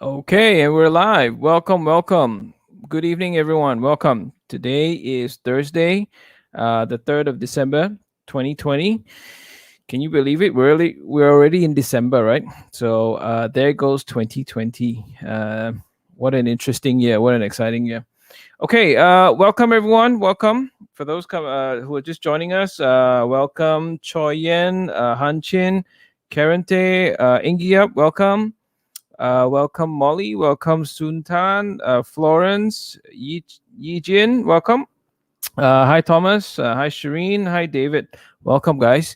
Okay, and we're live. Welcome. Good evening, everyone. Welcome. Today is Thursday, the 3rd of December, 2020. Can you believe it? We're already in December, right? So there goes 2020. What an interesting year. What an exciting year. Okay, welcome, everyone. Welcome. For those who are just joining us, welcome Choi Yen, Han Chin, Karen Te, Ingi, welcome. Welcome, Molly. Welcome, Suntan. Florence. Yijin. Welcome. Hi, Thomas. Hi, Shireen. Hi, David. Welcome, guys.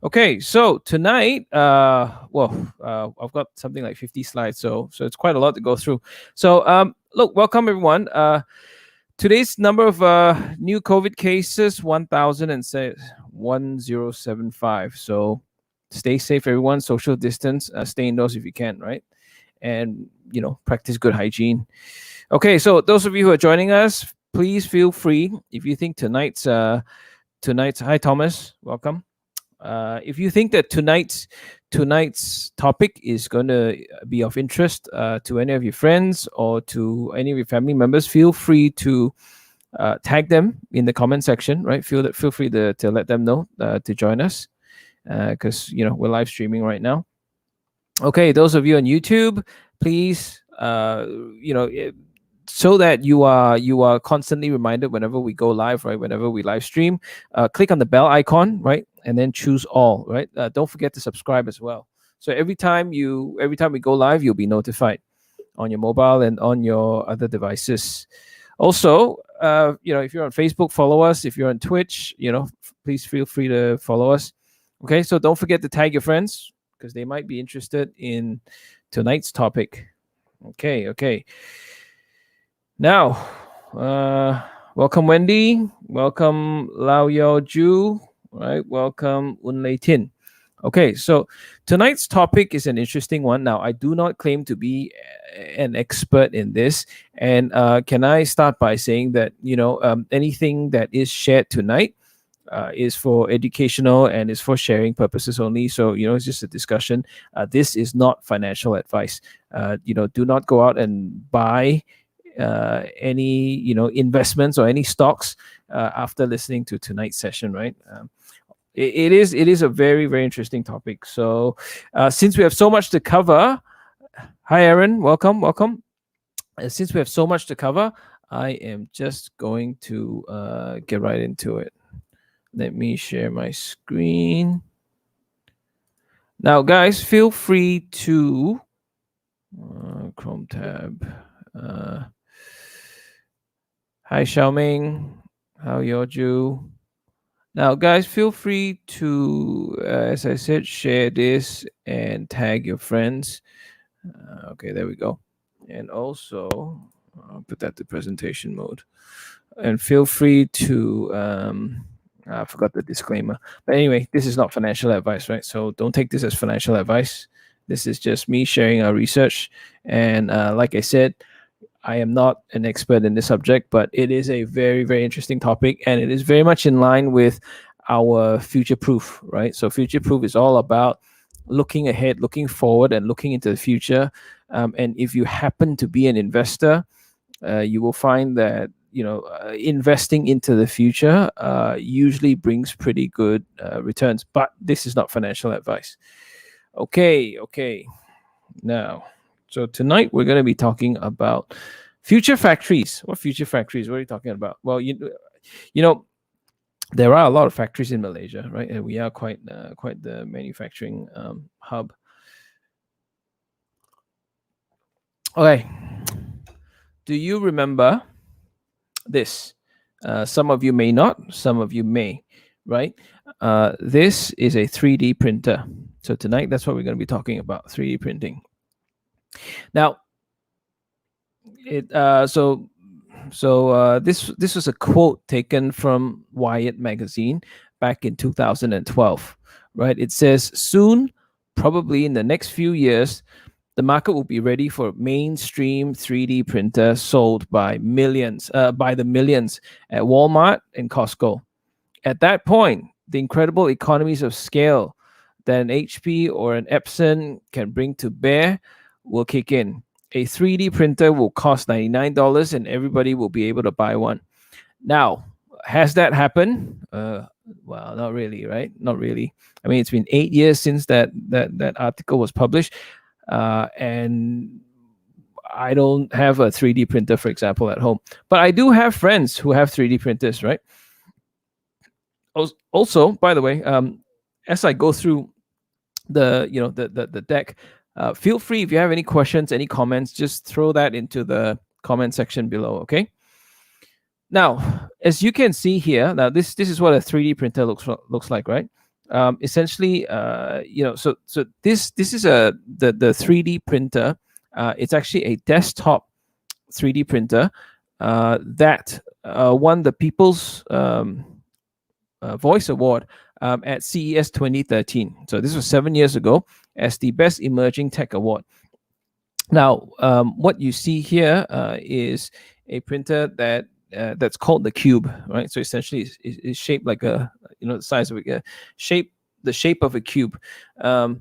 Okay, so tonight, I've got something like 50 slides, so it's quite a lot to go through. So, look, welcome everyone. Today's number of new COVID cases 1075. So, stay safe, everyone. Social distance. Stay indoors if you can, right? And practice good hygiene. Okay, so those of you who are joining us, please feel free if you think tonight's hi Thomas, welcome. If you think that tonight's topic is going to be of interest to any of your friends or to any of your family members, feel free to tag them in the comment section, right? Feel free to let them know to join us, because we're live streaming right now. Okay, those of you on YouTube, please, so that you are constantly reminded whenever we go live, right? Whenever we live stream, click on the bell icon, right, and then choose all, right. Don't forget to subscribe as well. So every time we go live, you'll be notified on your mobile and on your other devices. Also, if you're on Facebook, follow us. If you're on Twitch, please feel free to follow us. Okay, so don't forget to tag your friends because they might be interested in tonight's topic. Okay. Now, welcome Wendy. Welcome Lao Yao Ju. Right. Welcome Un Lei Tin. Okay, so tonight's topic is an interesting one. Now, I do not claim to be an expert in this, and can I start by saying that anything that is shared tonight is for educational and is for sharing purposes only. So it's just a discussion. This is not financial advice. Do not go out and buy any investments or any stocks after listening to tonight's session, right? It is a very, very interesting topic. So since we have so much to cover, hi Aaron, welcome. Since we have so much to cover, I am just going to get right into it. Let me share my screen. Now, guys, feel free to Chrome tab. Hi, Xiaoming. How Yoju? Now, guys, feel free to, as I said, share this and tag your friends. Okay, there we go. And also, I'll put that to presentation mode. And feel free to, I forgot the disclaimer. But anyway, this is not financial advice, right? So don't take this as financial advice. This is just me sharing our research. And like I said, I am not an expert in this subject, but it is a very, very interesting topic, and it is very much in line with our future proof, right? So future proof is all about looking ahead, looking forward, and looking into the future. And if you happen to be an investor, you will find that investing into the future usually brings pretty good returns. But this is not financial advice. Okay. Now, so tonight we're going to be talking about future factories. What future factories? What are you talking about? Well, there are a lot of factories in Malaysia, right? And we are quite the manufacturing hub. Okay. Do you remember this? Some of you may not. Some of you may, right? This is a 3D printer. So tonight, that's what we're going to be talking about: 3D printing. Now, this was a quote taken from Wired magazine back in 2012, right? It says, "Soon, probably in the next few years, the market will be ready for mainstream 3D printer sold by the millions at Walmart and Costco. At that point, the incredible economies of scale that an HP or an Epson can bring to bear will kick in. a 3D printer will cost $99 and everybody will be able to buy one. Now, has that happened? Well, not really, right? Not really. I mean, it's been 8 years since that article was published, and I don't have a 3D printer, for example, at home. But I do have friends who have 3D printers, right? Also, by the way, as I go through the deck, feel free, if you have any questions, any comments, just throw that into the comment section below. Okay. Now, as you can see here, now this is what a 3D printer looks like, right? Essentially, so this is the 3D printer. It's actually a desktop 3D printer that won the People's Voice Award at CES 2013. So this was 7 years ago as the Best Emerging Tech Award. Now, what you see here is a printer that's called the Cube, right? So essentially, it's shaped like the size of the shape of a cube. Now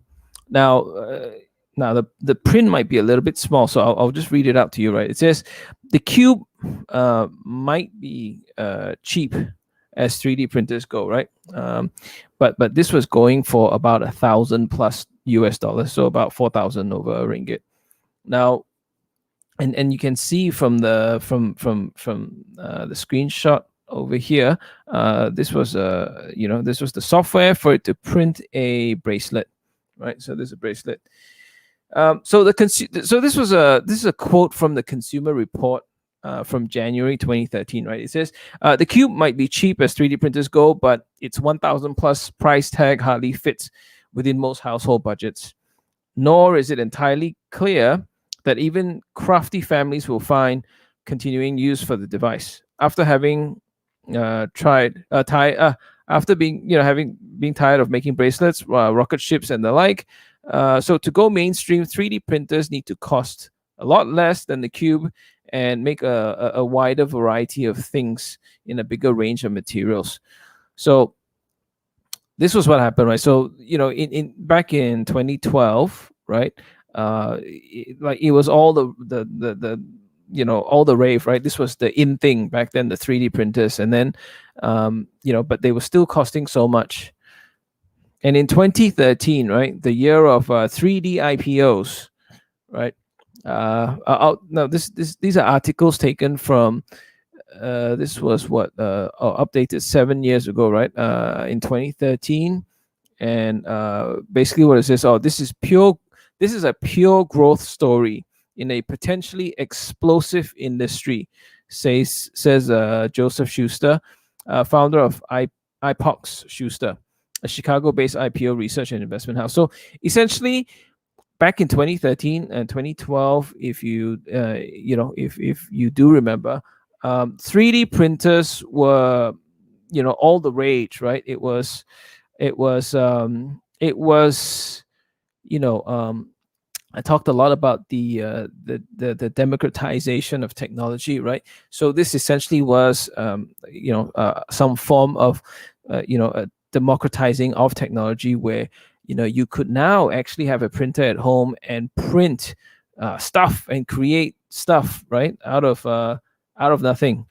the print might be a little bit small, so I'll just read it out to you, right? It says the Cube might be cheap as 3D printers go, right? But this was going for about $1,000+ US, so about 4,000 over ringgit. Now, and you can see from the screenshot over here, this was the software for it to print a bracelet, right? So there's a bracelet. So this is a quote from the Consumer Report from January 2013, right? It says the Cube might be cheap as 3D printers go, but its 1,000+ price tag hardly fits within most household budgets. Nor is it entirely clear that even crafty families will find continuing use for the device after having having been tired of making bracelets, rocket ships, and the like. So to go mainstream, 3D printers need to cost a lot less than the Cube and make a wider variety of things in a bigger range of materials. So this was what happened, right? So in back in 2012, right? It was all the all the rave, right? This was the in thing back then, the 3D printers, and then but they were still costing so much. And in 2013, right, the year of 3D IPOs, right? These are articles taken from this was updated 7 years ago, right? In 2013, and basically what it says, this is a pure growth story in a potentially explosive industry, says Joseph Schuster, founder of iPox Schuster, a Chicago-based IPO research and investment house. So essentially, back in 2013 and 2012, if you if you do remember, 3D printers were all the rage, right? It was I talked a lot about the democratization of technology, right? So this essentially was some form of democratizing of technology, where you could now actually have a printer at home and print stuff and create stuff, right, out of nothing.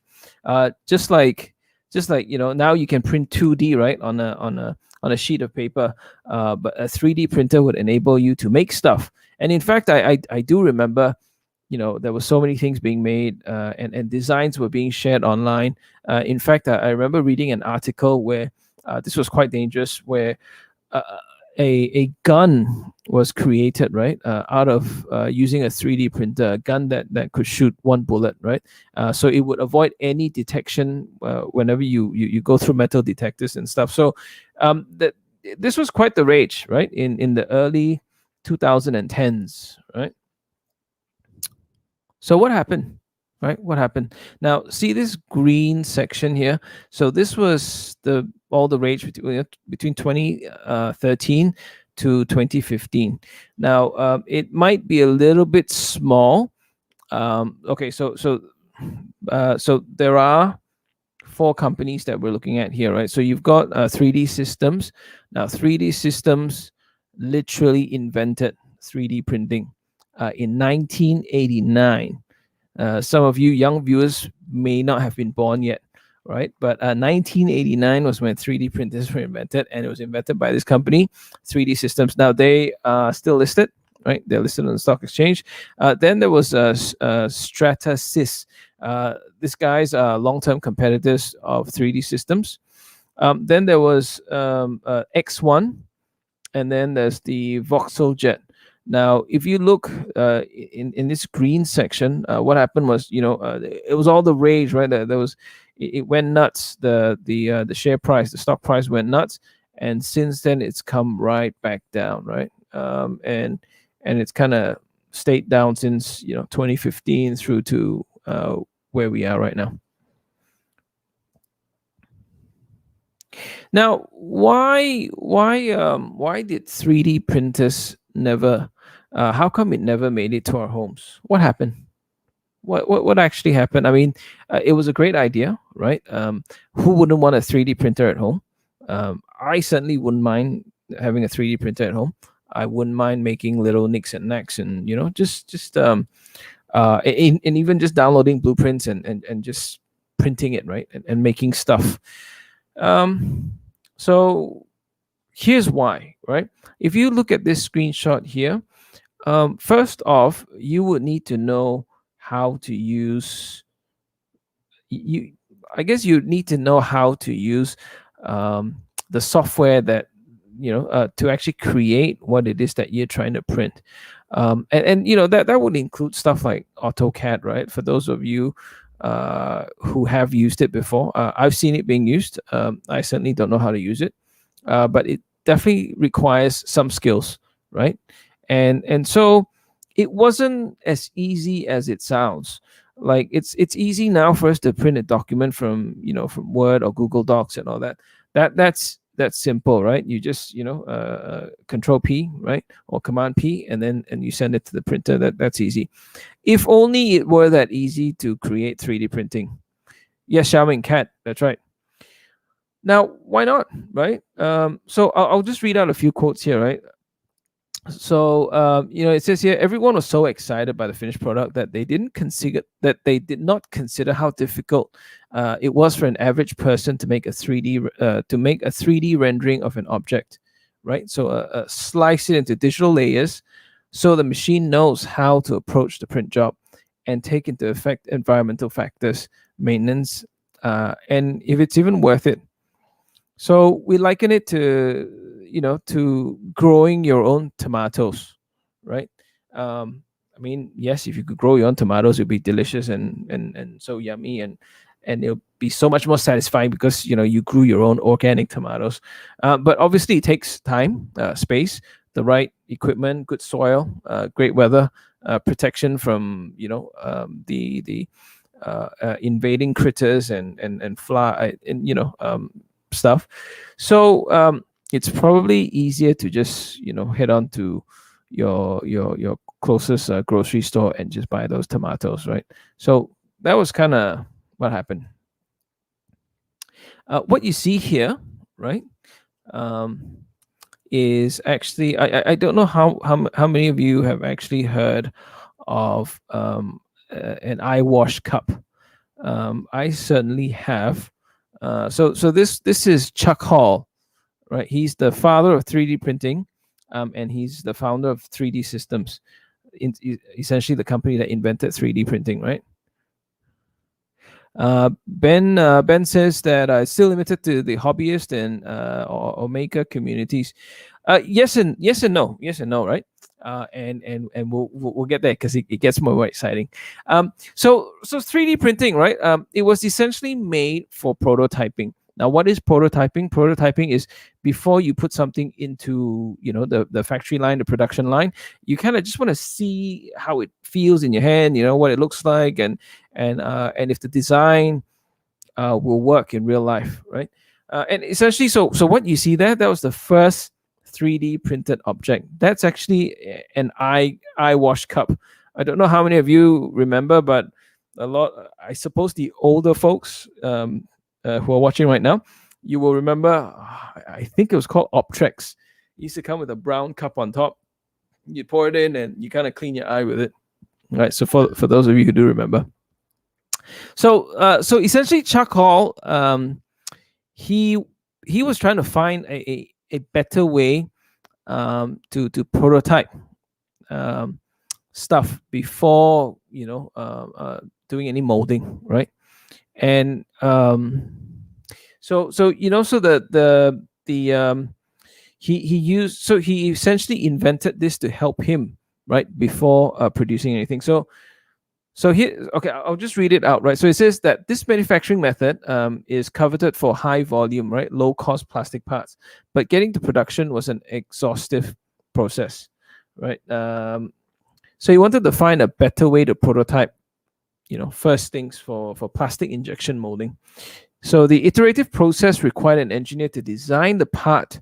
Just like now you can print 2D, right, on a sheet of paper, but a 3D printer would enable you to make stuff. And in fact, I do remember, there were so many things being made, and designs were being shared online. In fact, I remember reading an article where this was quite dangerous, where a gun was created, right, out of using a 3D printer, a gun that could shoot one bullet, right? So it would avoid any detection whenever you go through metal detectors and stuff. So this was quite the rage, right, in the early 2010s, right? So what happened? Right? What happened? Now, see this green section here. So this was all the rage between 2013 to 2015. Now, it might be a little bit small. Okay, so there are 4 companies that we're looking at here, right? So you've got 3D Systems. Now, 3D Systems literally invented 3D printing. in 1989. Some of you young viewers may not have been born yet, right? But 1989 was when 3D printers were invented, and it was invented by this company, 3D Systems. Now they are still listed, right? They're listed on the stock exchange. Then there was Stratasys. This guy's long-term competitors of 3D Systems. Then there was X1, and then there's the Voxel Jet. Now, if you look in this green section, what happened was, it was all the rage, right? There was, it went nuts. The share price, the stock price went nuts, and since then it's come right back down, right? And it's kind of stayed down since 2015 through to where we are right now. Now, why did 3D printers never? How come it never made it to our homes? What happened? What actually happened? I mean, it was a great idea, right? Who wouldn't want a 3D printer at home? I certainly wouldn't mind having a 3D printer at home. I wouldn't mind making little nicks and knacks, and and even just downloading blueprints and just printing it, right, and making stuff. So here's why, right? If you look at this screenshot here, first off, you would need to know how to use I guess you need to know how to use the software that to actually create what it is that you're trying to print. And that would include stuff like AutoCAD, right? For those of you who have used it before, I've seen it being used. I certainly don't know how to use it, but it definitely requires some skills, right? And so it wasn't as easy as it sounds. Like it's easy now for us to print a document from from Word or Google Docs and all that. That's simple, right? You just Control P, right, or Command P, and you send it to the printer. That's easy. If only it were that easy to create 3D printing. Yes, Xiaoming Cat, that's right. Now, why not, right? So I'll just read out a few quotes here, right? So it says here, everyone was so excited by the finished product that they did not consider how difficult it was for an average person to make a 3D rendering of an object, right? So slice it into digital layers, so the machine knows how to approach the print job and take into effect environmental factors, maintenance, and if it's even worth it. So we liken it to to growing your own tomatoes, right? I mean, yes, if you could grow your own tomatoes, it'd be delicious and so yummy, and it'll be so much more satisfying because you grew your own organic tomatoes. But obviously, it takes time, space, the right equipment, good soil, great weather, protection from the invading critters and fly and stuff. So it's probably easier to just head on to your closest grocery store and just buy those tomatoes, right? So that was kind of what happened. What you see here, right, is actually I don't know how many of you have actually heard of an eye wash cup. I certainly have. So this is Chuck Hall, right? He's the father of 3D printing, and he's the founder of 3D Systems, essentially the company that invented 3D printing, right? Ben says that it's still limited to the hobbyist and or maker communities. Yes and no, right? And we'll get there because it gets more exciting. So 3D printing, right? It was essentially made for prototyping. Now, what is prototyping? Prototyping is before you put something into the factory line, the production line. You kind of just want to see how it feels in your hand, what it looks like, and if the design will work in real life, right? And essentially, so what you see there, that was the first 3D printed object. That's actually an eye wash cup. I don't know how many of you remember, but a lot. I suppose the older folks who are watching right now, you will remember. I think it was called Optrex. It used to come with a brown cup on top, you pour it in and you kind of clean your eye with it, right? So for those of you who do remember, so essentially Chuck Hall, he he was trying to find a better way to prototype um, stuff before doing any molding, right? And so so the he used so he essentially invented this to help him, right, before producing anything. So here, okay, I'll just read it out, right? So it says that this manufacturing method is coveted for high volume, right, low cost plastic parts, but getting to production was an exhaustive process, right? So he wanted to find a better way to prototype, first things for plastic injection molding. So the iterative process required an engineer to design the part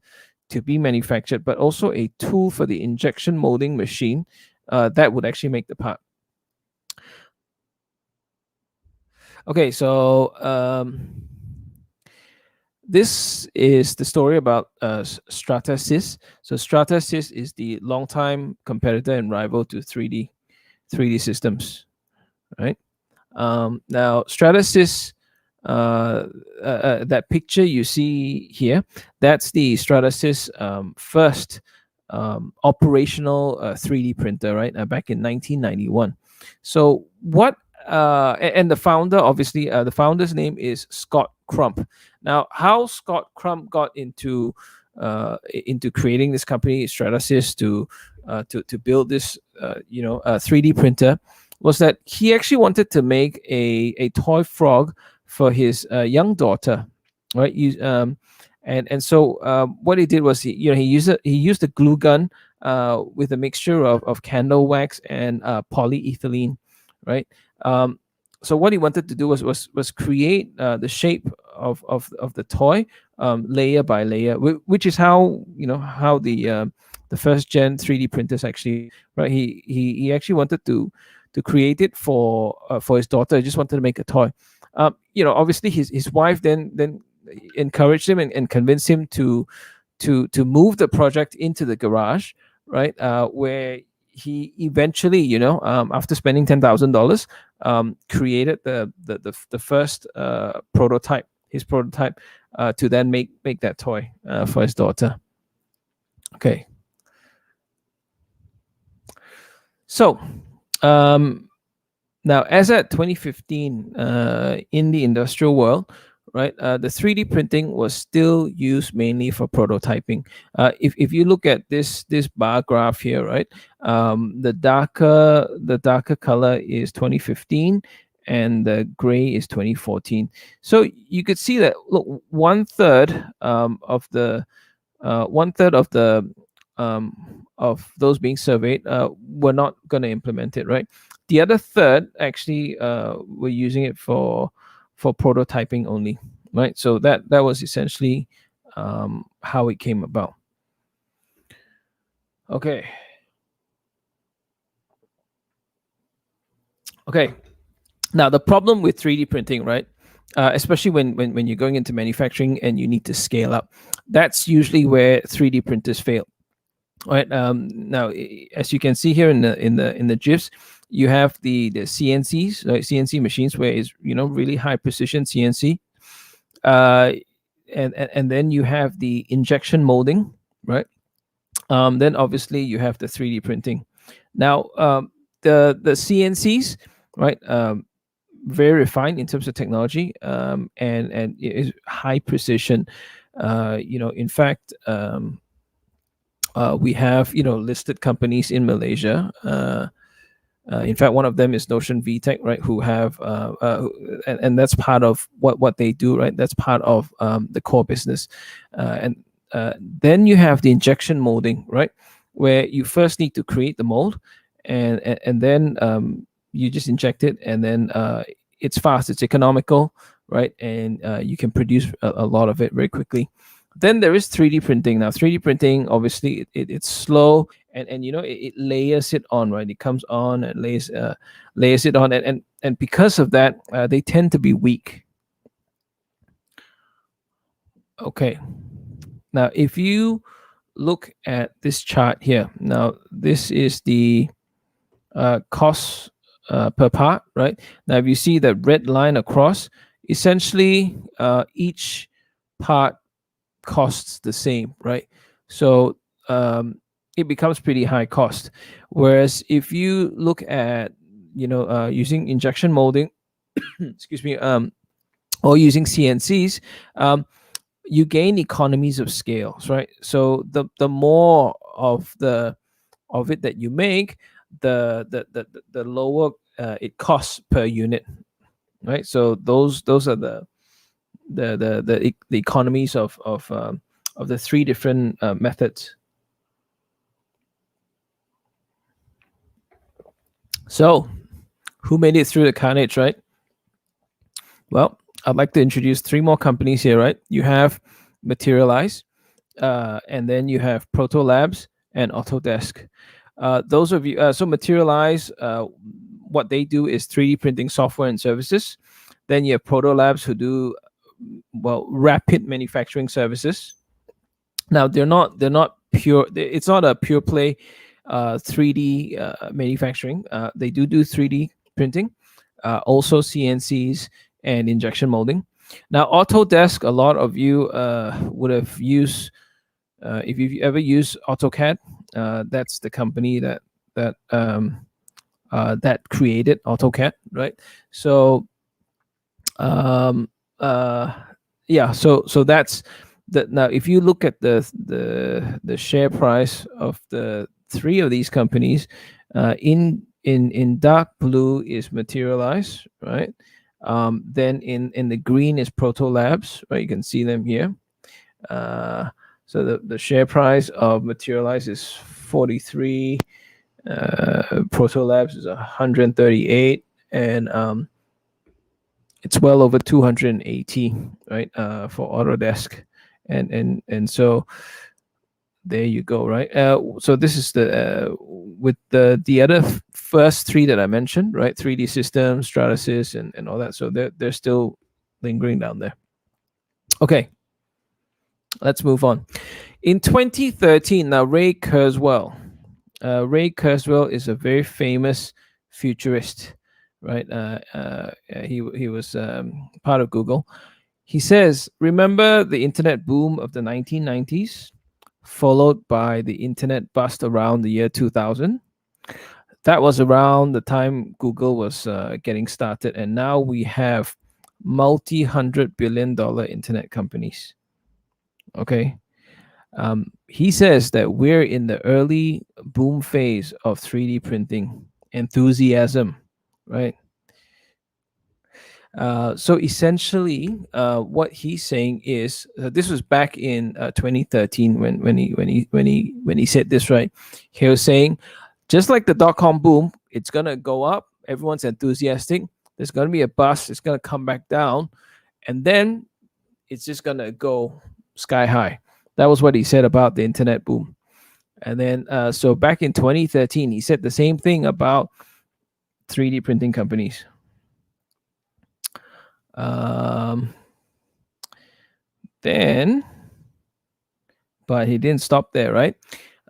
to be manufactured, but also a tool for the injection molding machine that would actually make the part. Okay, so this is the story about Stratasys. So Stratasys is the longtime competitor and rival to 3D systems, right? Now Stratasys, that picture you see here, that's the Stratasys first operational 3D printer, right? Back in 1991. So what? And the founder, obviously, the founder's name is Scott Crump. Now, how Scott Crump got into creating this company, Stratasys, to build this 3D printer, was that he actually wanted to make a toy frog for his young daughter, right? So what he did was he used a glue gun with a mixture of candle wax and polyethylene, right? So what he wanted to do was create the shape of the toy layer by layer, which is how the first gen 3D printers actually, right? He actually wanted to create it for his daughter. He just wanted to make a toy. Obviously his wife then encouraged him and convinced him to move the project into the garage, right? Where he eventually, after spending $10,000, created the first prototype, his prototype, to then make that toy for his daughter. Okay. So now, as at 2015, in the industrial world, right, the 3D printing was still used mainly for prototyping. If you look at this bar graph here, right, the darker color is 2015, and the gray is 2014. So you could see that, look, one third of the of those being surveyed were not going to implement it, right? The other third actually were using it for prototyping only, right? So that was essentially how it came about. Okay. Now the problem with 3D printing, right? Especially when you're going into manufacturing and you need to scale up, that's usually where 3D printers fail. Right. Now, as you can see here in the GIFs, you have the CNCs, right? CNC machines, where it's really high precision CNC, and then you have the injection molding, right? Then obviously you have the 3D printing. Now, the CNCs, right? Very refined in terms of technology, and it is high precision. In fact. We have listed companies in Malaysia. In fact, one of them is Notion VTech, right? Who have and that's part of what they do, right? That's part of the core business. And then you have the injection molding, right? Where you first need to create the mold, and then you just inject it, and then it's fast, it's economical, right? And you can produce a lot of it very quickly. Then there is 3D printing. Now 3D printing, obviously it's slow, and it layers it on, right? It comes on and layers it on, and because of that, they tend to be weak. Okay. Now if you look at this chart here, now this is the cost per part, right? Now, if you see the red line across, essentially each part costs the same, right? So it becomes pretty high cost. Whereas if you look at, using injection molding, excuse me, or using CNCs, you gain economies of scales, right? So the more of it that you make, the lower it costs per unit, right? So those are the economies of the three different methods. So who made it through the carnage, right? Well, I'd like to introduce three more companies here, right? You have Materialize, and then you have Proto Labs and Autodesk. Those of you, so Materialize, what they do is 3D printing software and services. Then you have Proto Labs who do, well, rapid manufacturing services. Now they're not pure. It's not a pure play 3D manufacturing. They do 3D printing, also CNCs and injection molding. Now Autodesk, a lot of you would have used, if you've ever used AutoCAD, that's the company that created AutoCAD, right? So yeah, so that's that. Now if you look at the share price of the three of these companies, in dark blue is Materialize, right? Then in the green is Proto Labs, right? You can see them here. So the share price of Materialize is 43, Proto Labs is 138, and it's well over 280, right? For Autodesk, and so there you go, right? So this is the with the other first three that I mentioned, right? 3D Systems, Stratasys, and all that. So they're still lingering down there. Okay, let's move on. In 2013, now Ray Kurzweil. Ray Kurzweil is a very famous futurist, right? He was part of Google. He says, remember the internet boom of the 1990s, followed by the internet bust around the year 2000. That was around the time Google was getting started, and now we have multi-$100 billion internet companies. Okay. He says that we're in the early boom phase of 3D printing enthusiasm, right? So essentially, what he's saying is, this was back in 2013 when he said this, right? He was saying, just like the dot-com boom, it's gonna go up. Everyone's enthusiastic. There's gonna be a bust. It's gonna come back down, and then it's just gonna go sky high. That was what he said about the internet boom. And then, so back in 2013, he said the same thing about 3D printing companies. Then, but he didn't stop there, right?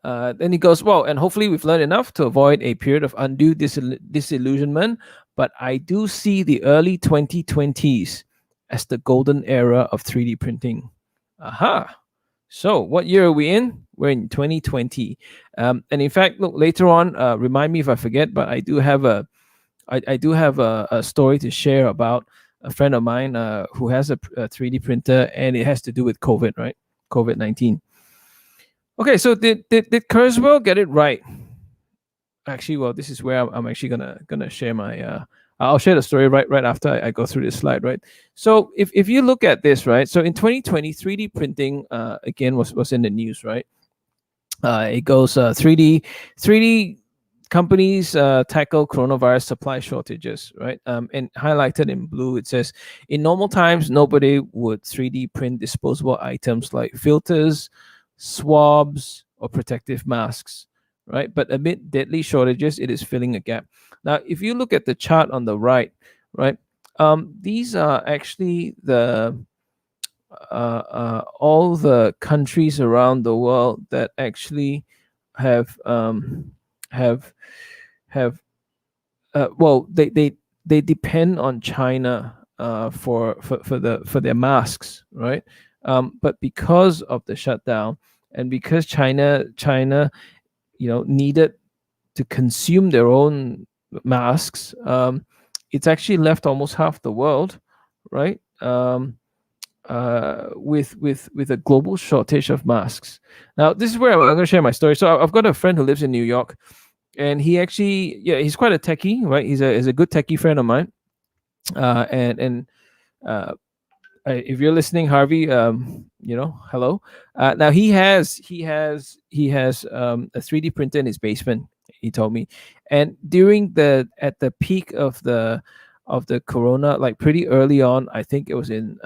Then he goes, well, and hopefully we've learned enough to avoid a period of undue disillusionment. But I do see the early 2020s as the golden era of 3D printing. Aha. So what year are we in? We're in 2020. And in fact, look, later on, remind me if I forget, but I do have a story to share about a friend of mine who has a 3D printer, and it has to do with COVID, right? COVID-19. Okay, so did Kurzweil get it right? Actually, well, this is where I'm actually gonna share my. I'll share the story right after I go through this slide, right? So if you look at this, right? So in 2020, 3D printing again was in the news, right? It goes 3D companies tackle coronavirus supply shortages, right? And highlighted in blue, it says, in normal times, nobody would 3D print disposable items like filters, swabs, or protective masks, right? But amid deadly shortages, it is filling a gap. Now, if you look at the chart on the right, these are actually the all the countries around the world that actually have have have well, they depend on China for their masks, right? But because of the shutdown, and because China needed to consume their own masks, it's actually left almost half the world, right? With a global shortage of masks. Now, this is where I'm going to share my story. So I've got a friend who lives in New York, and he actually, yeah, he's quite a techie, right? He's a good techie friend of mine, and uh, if you're listening, Harvey, hello. Now he has a 3D printer in his basement. He told me, and during the at the peak of the corona, like pretty early on, I think it was in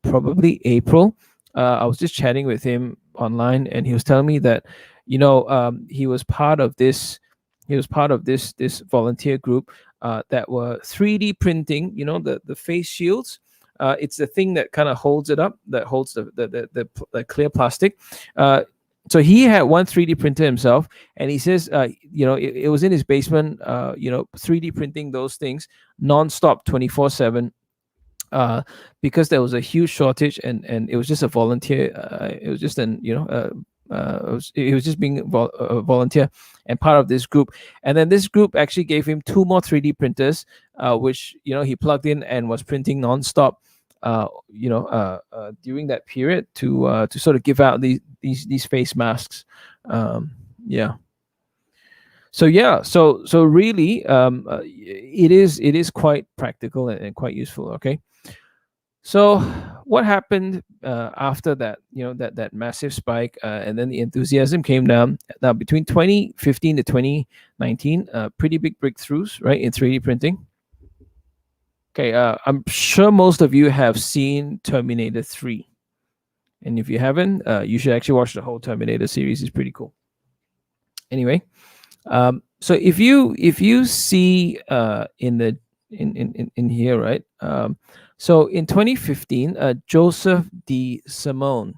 probably April. I was just chatting with him online, and he was telling me that, he was part of this. He was part of this volunteer group that were 3D printing. The face shields. It's the thing that kind of holds it up, that holds the clear plastic. So he had one 3D printer himself, and he says, it was in his basement. 3D printing those things nonstop, 24/7, because there was a huge shortage, and it was just a volunteer. It was just he was just being a volunteer and part of this group. And then this group actually gave him two more 3D printers, which he plugged in and was printing nonstop. During that period to sort of give out these face masks. Yeah. So yeah, so really, it is quite practical and quite useful. Okay. So what happened after that? That massive spike, and then the enthusiasm came down. Now between 2015 to 2019, pretty big breakthroughs, right, in 3D printing. Okay, I'm sure most of you have seen Terminator 3, and if you haven't, you should actually watch the whole Terminator series. It's pretty cool. Anyway, so if you see in here, right? So in 2015, Joseph D. Simone,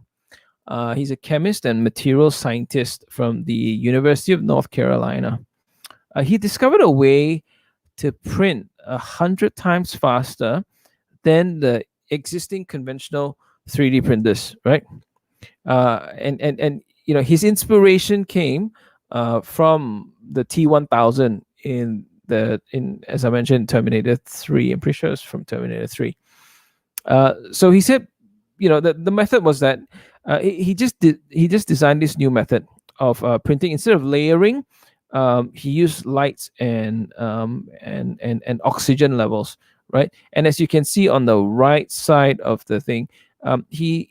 he's a chemist and material scientist from the University of North Carolina. He discovered a way to print 100 times faster than the existing conventional 3D printers, right? And his inspiration came from the T1000 in as I mentioned, Terminator 3. I'm pretty sure it's from Terminator 3. So he said, the method was that he just designed this new method of printing. Instead of layering, he used lights and oxygen levels, right? And as you can see on the right side of the thing, he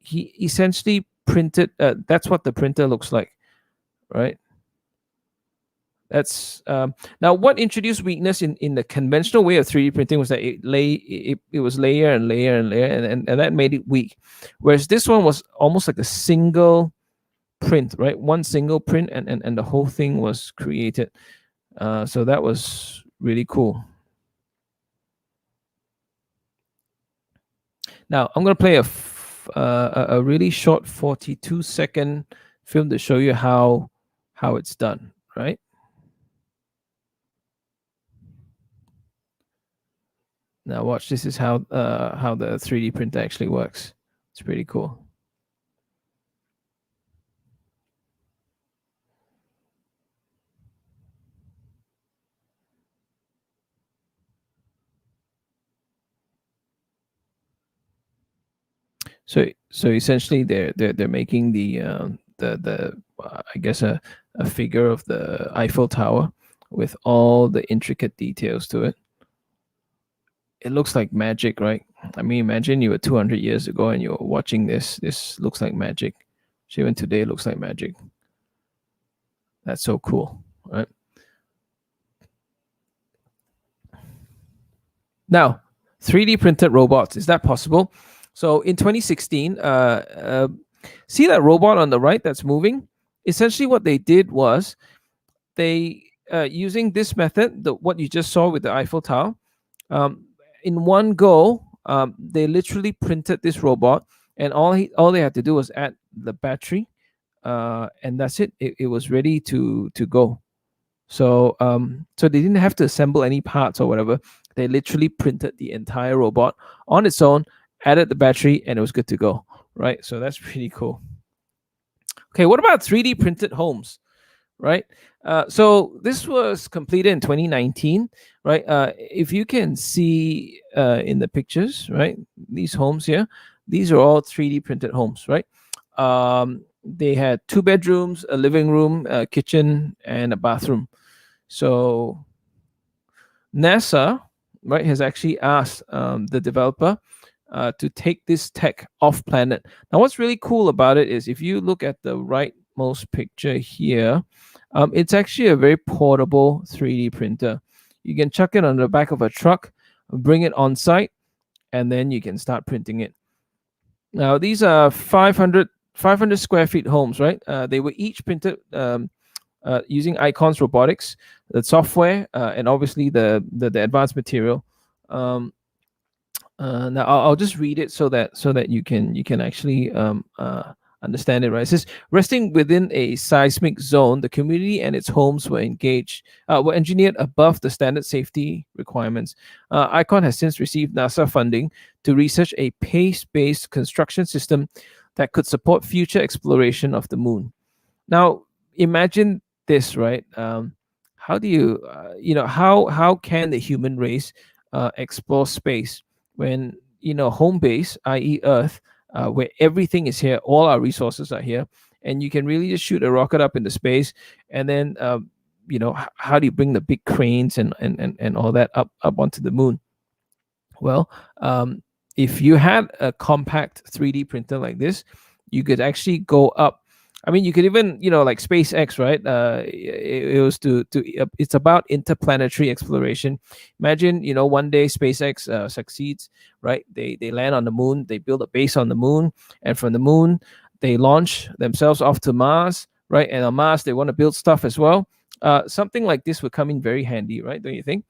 essentially printed. That's what the printer looks like, right? That's now what introduced weakness in the conventional way of 3D printing was that it was layer and layer and layer, and that made it weak. Whereas this one was almost like a single print, right? One single print, and the whole thing was created. So that was really cool. Now I'm going to play a really short 42-second film to show you how it's done, right? Now watch. This is how the 3D printer actually works. It's pretty cool. So essentially, they're making the I guess a figure of the Eiffel Tower with all the intricate details to it. It looks like magic, right? I mean, imagine you were 200 years ago and you're watching this. This looks like magic. So even today, it looks like magic. That's so cool, right? Now, 3D printed robots, is that possible? So in 2016, see that robot on the right that's moving? Essentially, what they did was they, using this method, what you just saw with the Eiffel Tower, in one go, They literally printed this robot, and all they had to do was add the battery, and that's it. It was ready to go. So they didn't have to assemble any parts or whatever. They literally printed the entire robot on its own, added the battery, and it was good to go. Right. So that's pretty cool. Okay, what about 3D printed homes? Right. So this was completed in 2019. Right. If you can see in the pictures, right, these homes here, these are all 3D printed homes. Right. They had 2 bedrooms, a living room, a kitchen, and a bathroom. So NASA, right, has actually asked the developer to take this tech off planet. Now, what's really cool about it is if you look at the rightmost picture here, it's actually a very portable 3D printer. You can chuck it on the back of a truck, bring it on site, and then you can start printing it. Now, these are 500 square feet homes, right? They were each printed using Icons Robotics, the software, and obviously the advanced material. Now I'll just read it so that you can actually understand it. Right, it says resting within a seismic zone, the community and its homes were engineered above the standard safety requirements. Icon has since received NASA funding to research a pace-based construction system that could support future exploration of the moon. Now, imagine this, right? How do you, how can the human race explore space when home base, i.e., Earth, where everything is here, all our resources are here, and you can really just shoot a rocket up into space, and then how do you bring the big cranes and all that up onto the moon? Well, if you had a compact 3D printer like this, you could actually go up. I mean, you could even, like SpaceX, right? It was it's about interplanetary exploration. Imagine, one day SpaceX succeeds, right? They land on the moon, they build a base on the moon, and from the moon, they launch themselves off to Mars, right? And on Mars, they want to build stuff as well. Something like this would come in very handy, right? Don't you think?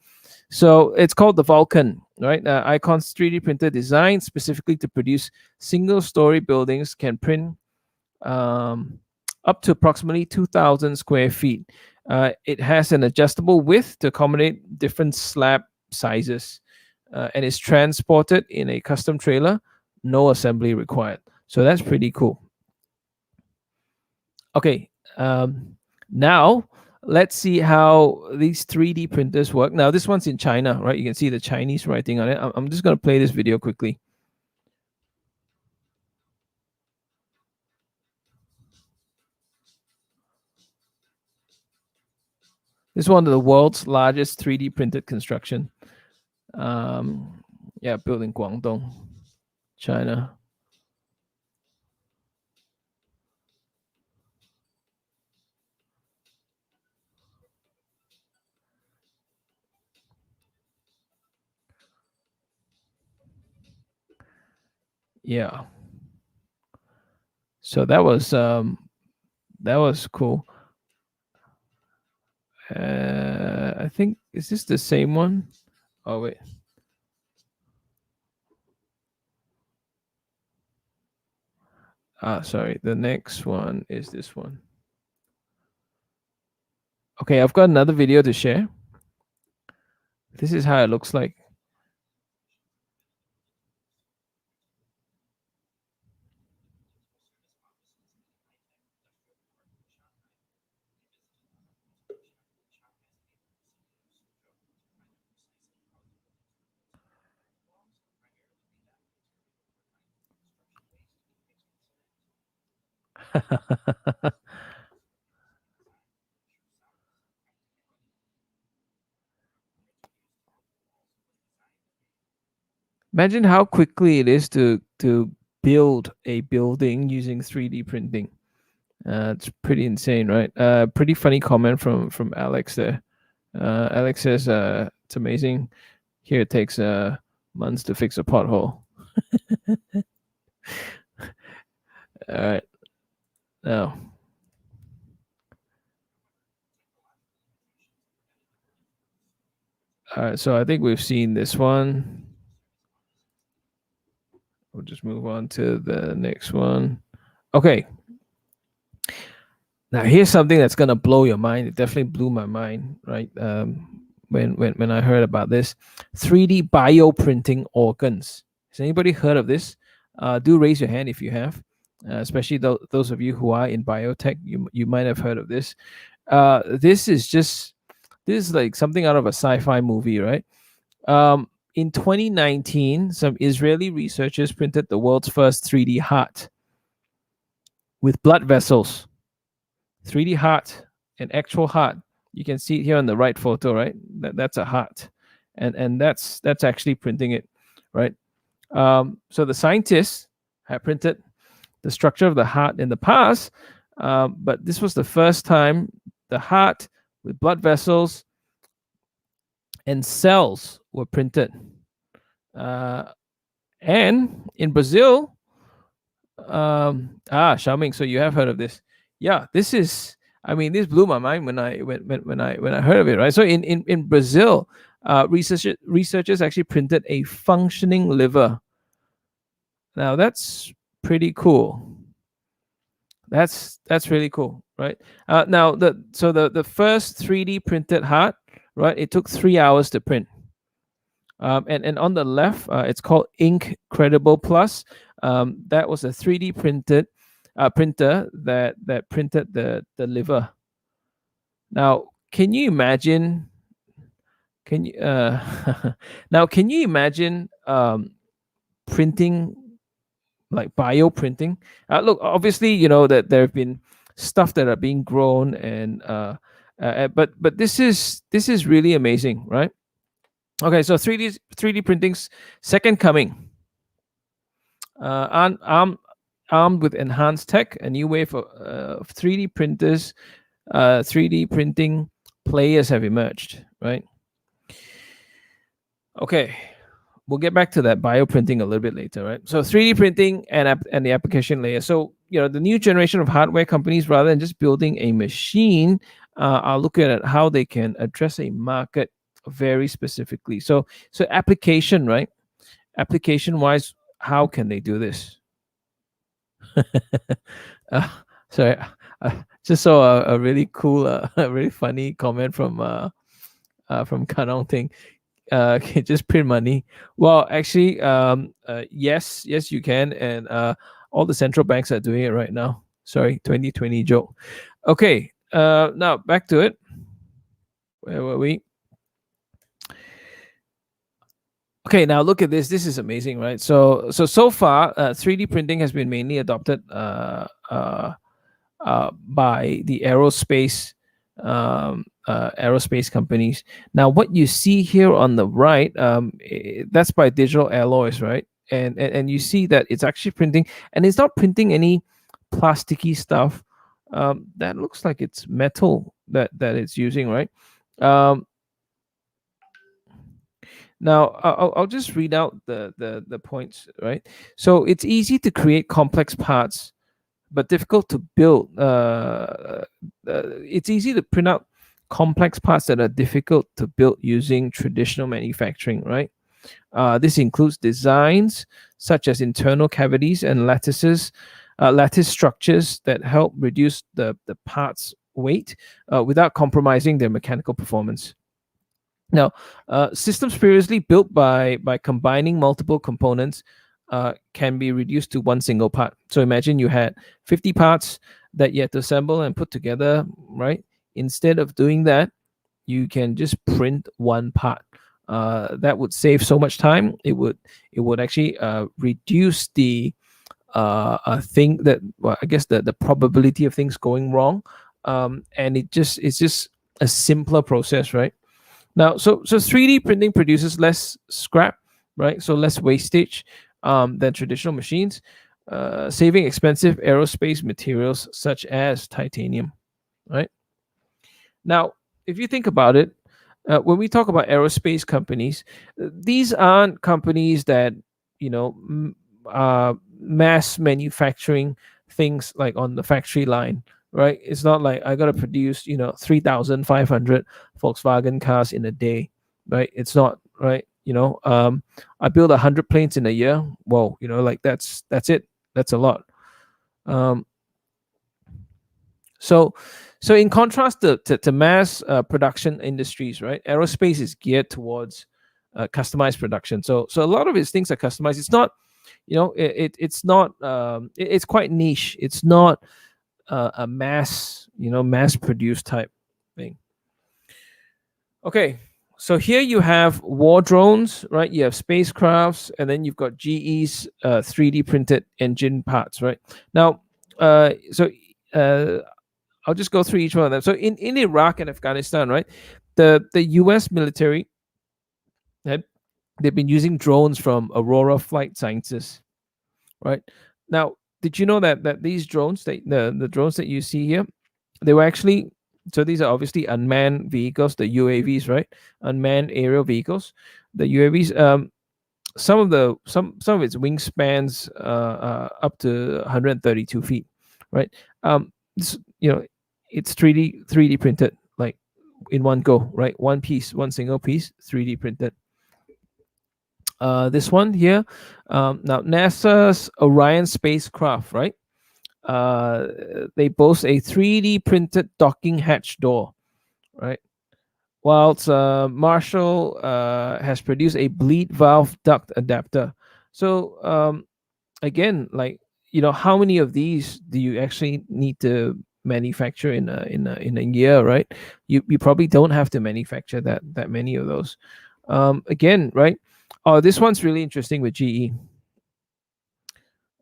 So it's called the Vulcan, right? Icon's 3D printer designed specifically to produce single-story buildings can print um, up to approximately 2,000 square feet. It has an adjustable width to accommodate different slab sizes, and is transported in a custom trailer. No assembly required. So that's pretty cool. Okay, now let's see how these 3D printers work. Now this one's in China, right? You can see the Chinese writing on it. I'm just going to play this video quickly. This is one of the world's largest 3D printed construction. Yeah, built in Guangdong, China. Yeah. So that was cool. I think, is this the same one? Oh wait. Sorry. The next one is this one. Okay, I've got another video to share. This is how it looks like. Imagine how quickly it is to build a building using 3D printing. It's pretty insane, right? Pretty funny comment from Alex there. Alex says, "It's amazing. Here it takes months to fix a pothole." All right, now, all right. So I think we've seen this one. we'll just move on to the next one. Okay. Now here's something that's gonna blow your mind. It definitely blew my mind, right? When I heard about this, 3D bioprinting organs. Has anybody heard of this? Do raise your hand if you have. Especially those of you who are in biotech, you might have heard of this. This is like something out of a sci-fi movie, right? In 2019, some Israeli researchers printed the world's first 3D heart with blood vessels. 3D heart, an actual heart. You can see it here on the right photo, right? That's a heart, and that's actually printing it, right? So the scientists had printed the structure of the heart in the past, but this was the first time the heart with blood vessels and cells were printed. And in Brazil, Xiaoming, so you have heard of this? Yeah, this is. I mean, this blew my mind when I heard of it. Right. So in Brazil, researchers actually printed a functioning liver. Now that's pretty cool. That's really cool, right? Now the first 3D printed heart, right? It took 3 hours to print. And on the left, it's called Incredible Plus. That was a 3D printed printer that printed the liver. Now, can you imagine? Can you now? Can you imagine printing, like bioprinting? Look, obviously, you know that there have been stuff that are being grown, and but this is really amazing, right? Okay, so 3D printing's second coming. Armed with enhanced tech, a new wave of 3D printers, 3D printing players have emerged, right? Okay, we'll get back to that bioprinting a little bit later, right? So 3D printing and the application layer. So, you know, the new generation of hardware companies, rather than just building a machine, are looking at how they can address a market very specifically. So application, right? Application wise, how can they do this? Sorry, just saw a really cool, a really funny comment from Kanong Ting. Can just print money? Well, actually, yes, you can, and all the central banks are doing it right now. Sorry, 2020 joke. Okay, now back to it. Where were we? Okay, now look at this. This is amazing, right? So far, 3D printing has been mainly adopted by the aerospace companies. Now, what you see here on the right, that's by Digital Alloys, right? And you see that it's actually printing, and it's not printing any plasticky stuff. That looks like it's metal that it's using, right? Now, I'll just read out the points, right? So it's easy to create complex parts, but difficult to build. It's easy to print out complex parts that are difficult to build using traditional manufacturing, right? This includes designs such as internal cavities and lattice structures that help reduce the parts' weight without compromising their mechanical performance. Now, systems previously built by combining multiple components can be reduced to one single part. So imagine you had 50 parts that you had to assemble and put together, right? Instead of doing that, you can just print one part. That would save so much time. It would actually reduce the thing that, well, I guess the probability of things going wrong, and it's just a simpler process, right? Now, so 3D printing produces less scrap, right? So less wastage than traditional machines, saving expensive aerospace materials such as titanium, right? Now, if you think about it, when we talk about aerospace companies, these aren't companies that, you know, mass manufacturing things like on the factory line, right? It's not like I got to produce, 3,500 Volkswagen cars in a day, right? It's not, right? I build 100 planes in a year. Whoa, like that's it. That's a lot. Um, so so in contrast to mass production industries, right? Aerospace is geared towards customized production. So a lot of its things are customized. It's not, it's not, it's quite niche. It's not a mass produced type thing. Okay, so here you have war drones, right? You have spacecrafts, and then you've got GE's 3D printed engine parts, right? Now, so uh, I'll just go through each one of them. So in Iraq and Afghanistan, right, the U.S. military had they've been using drones from Aurora Flight Sciences, right? Now, did you know that these drones, the drones that you see here, they were actually, so these are obviously unmanned vehicles, the UAVs, right? Unmanned aerial vehicles, the UAVs. Some of its wingspans up to 132 feet, right? This, it's 3D printed, like in one go, right? One piece, one single piece, 3D printed. This one here, now NASA's Orion spacecraft, right? They boast a 3D printed docking hatch door, right? Whilst Marshall has produced a bleed valve duct adapter. So again, like, how many of these do you actually need to manufacture in a year, right? You probably don't have to manufacture that many of those. Again, right? Oh, this one's really interesting with GE.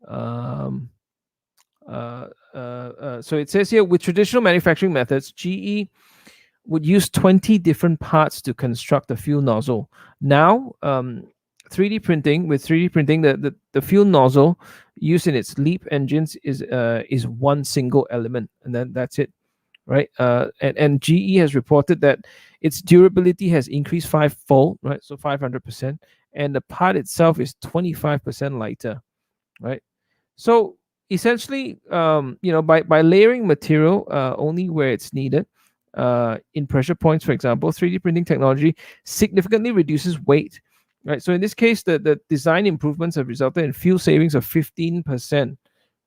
Um, so it says here, with traditional manufacturing methods, GE would use 20 different parts to construct the fuel nozzle. Now, 3D printing, the fuel nozzle used in its LEAP engines is one single element, and then that's it, right? And GE has reported that its durability has increased fivefold, right? So 500%, and the part itself is 25% lighter, right? So essentially, by layering material only where it's needed, in pressure points, for example, 3D printing technology significantly reduces weight, right? So in this case, the design improvements have resulted in fuel savings of 15%,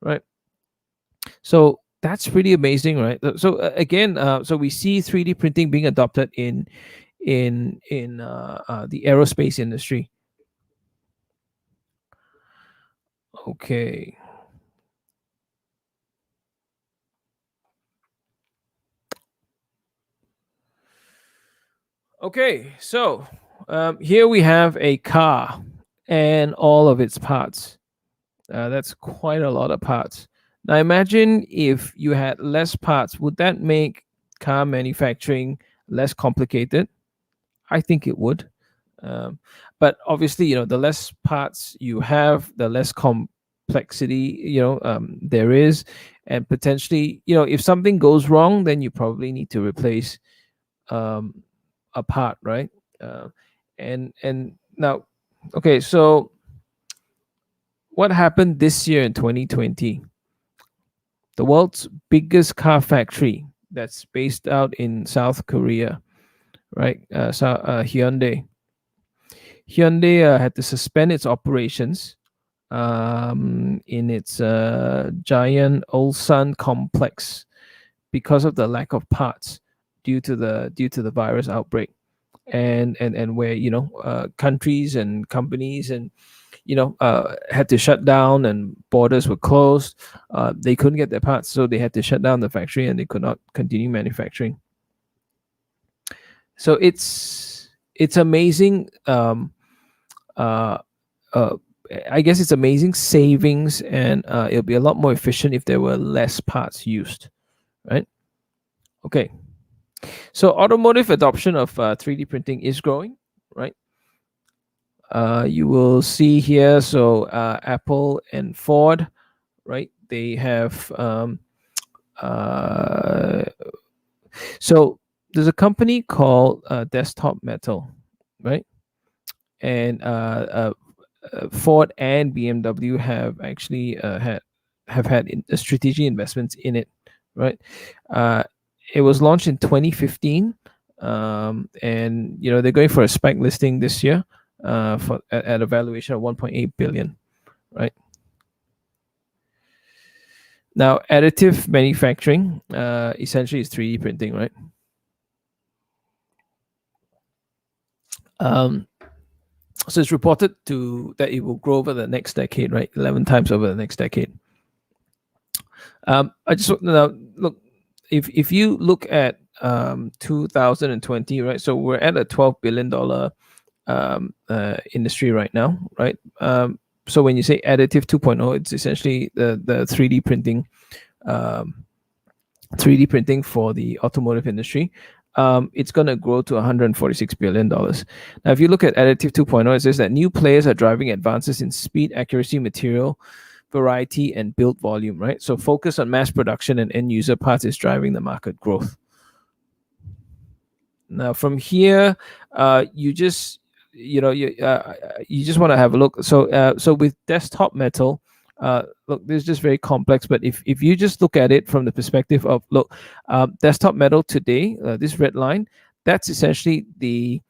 right? So that's pretty amazing, right? So again, so we see 3D printing being adopted in the aerospace industry. Okay. Okay, so here we have a car and all of its parts. That's quite a lot of parts. Now imagine if you had less parts, would that make car manufacturing less complicated? I think it would. Um, but obviously, the less parts you have, the less complexity, there is. And potentially, if something goes wrong, then you probably need to replace um, a part, right? Uh, and now, okay, so what happened this year in 2020? The world's biggest car factory that's based out in South Korea, right? Hyundai. Hyundai had to suspend its operations in its giant Ulsan complex because of the lack of parts due to the virus outbreak, and where countries and companies and had to shut down, and borders were closed. They couldn't get their parts, so they had to shut down the factory, and they could not continue manufacturing. So it's amazing. Uh, uh, I guess it's amazing savings, and it'll be a lot more efficient if there were less parts used, right? Okay, so automotive adoption of 3D printing is growing, right? You will see here, so Apple and Ford, right? They have uh, so there's a company called Desktop Metal, right? And Ford and BMW have actually had strategic investments in it, right? Uh, it was launched in 2015, and they're going for a spec listing this year. at a valuation of 1.8 billion, right? Now, additive manufacturing essentially is 3D printing, right? So it's reported that it will grow over the next decade, right? 11 times over the next decade. I just now look, if you look at 2020, right? So we're at a $12 billion industry right now, right? So when you say additive 2.0, it's essentially the 3D printing, 3D printing for the automotive industry. It's going to grow to $146 billion. Now, if you look at additive 2.0, it says that new players are driving advances in speed, accuracy, material variety, and build volume, right? So focus on mass production and end user parts is driving the market growth. Now, from here, you just you just want to have a look. So with desktop metal, look, this is just very complex. But if you just look at it from the perspective of desktop metal today, this red line, that's essentially the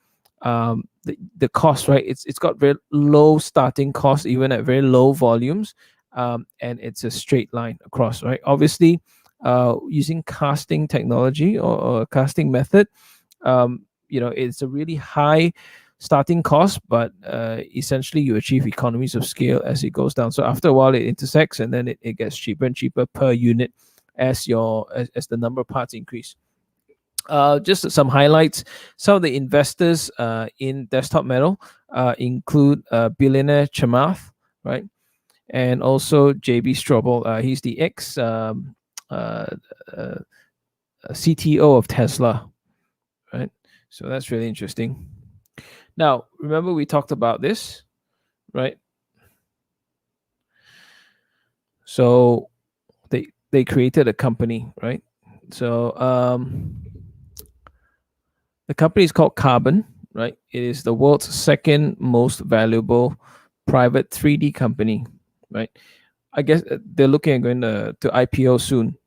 cost, right? It's got very low starting cost, even at very low volumes, and it's a straight line across, right? Obviously, using casting technology or casting method, it's a really high starting cost, but essentially you achieve economies of scale as it goes down. So after a while, it intersects, and then it gets cheaper and cheaper per unit as the number of parts increase. Just some highlights. Some of the investors in Desktop Metal include billionaire Chamath, right? And also JB Straubel. He's the ex CTO of Tesla, right? So that's really interesting. Now, remember we talked about this, right? So they created a company, right? So the company is called Carbon, right? It is the world's second most valuable private 3D company, right? I guess they're looking at going to IPO soon.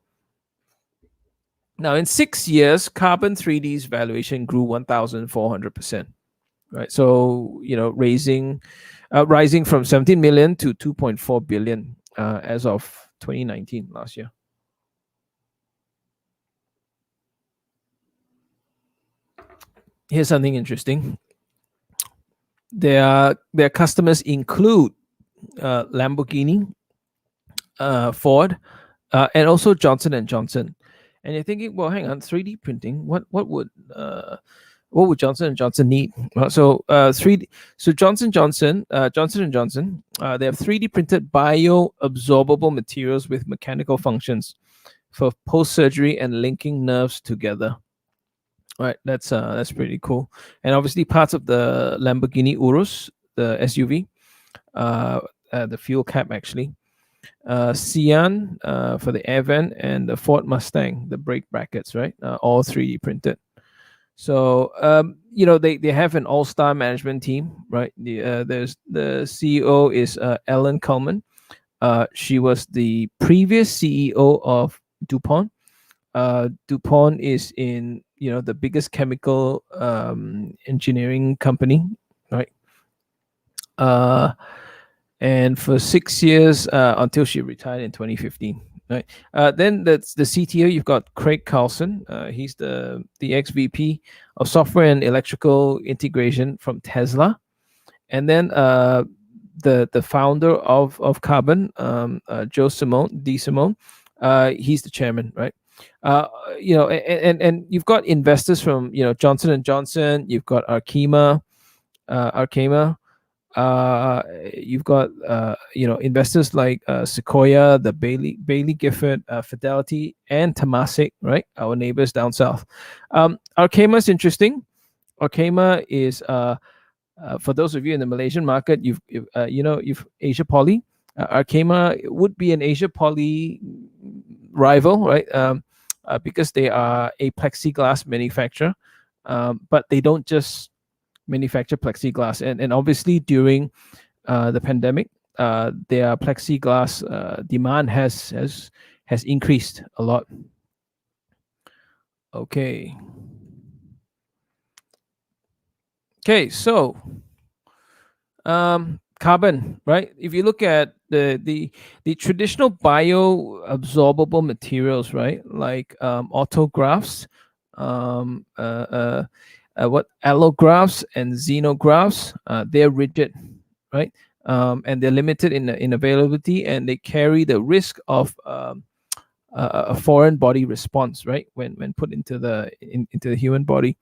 Now, in 6 years, Carbon 3D's valuation grew 1,400%, right? So, rising from 17 million to 2.4 billion as of 2019, last year. Here's something interesting. Their customers include Lamborghini, Ford, and also Johnson and Johnson. And you're thinking, well, hang on, 3D printing. What would Johnson and Johnson need? So 3D. So Johnson and Johnson, they have 3D printed bioabsorbable materials with mechanical functions for post surgery and linking nerves together. Right, that's pretty cool. And obviously, parts of the Lamborghini Urus, the SUV, the fuel cap actually, Sian for the air vent, and the Ford Mustang, the brake brackets, right? All 3D printed. So they have an all-star management team, right? There's the CEO is Ellen Kullman. She was the previous CEO of DuPont. DuPont is in the biggest chemical engineering company, right? And for 6 years until she retired in 2015. Right. Then that's the CTO. You've got Craig Carlson. He's the ex-VP of software and electrical integration from Tesla. And then the founder of Carbon, Joe Simone, he's the chairman, right? And you've got investors from Johnson and Johnson. You've got Arkema. You've got investors like Sequoia, the Bailey Gifford, Fidelity, and Temasek, right? Our neighbors down south. Arkema is interesting. Arkema is for those of you in the Malaysian market, you've Asia Poly. Arkema would be an Asia Poly rival, right? Because they are a plexiglass manufacturer, but they don't just manufacture plexiglass, and obviously during the pandemic, their plexiglass demand has increased a lot. Okay, so Carbon, right? If you look at the traditional bioabsorbable materials, right, like autographs, um, uh, uh, what allografts and xenografts, they're rigid, right? And they're limited in availability, and they carry the risk of a foreign body response, right? When put into into the human body.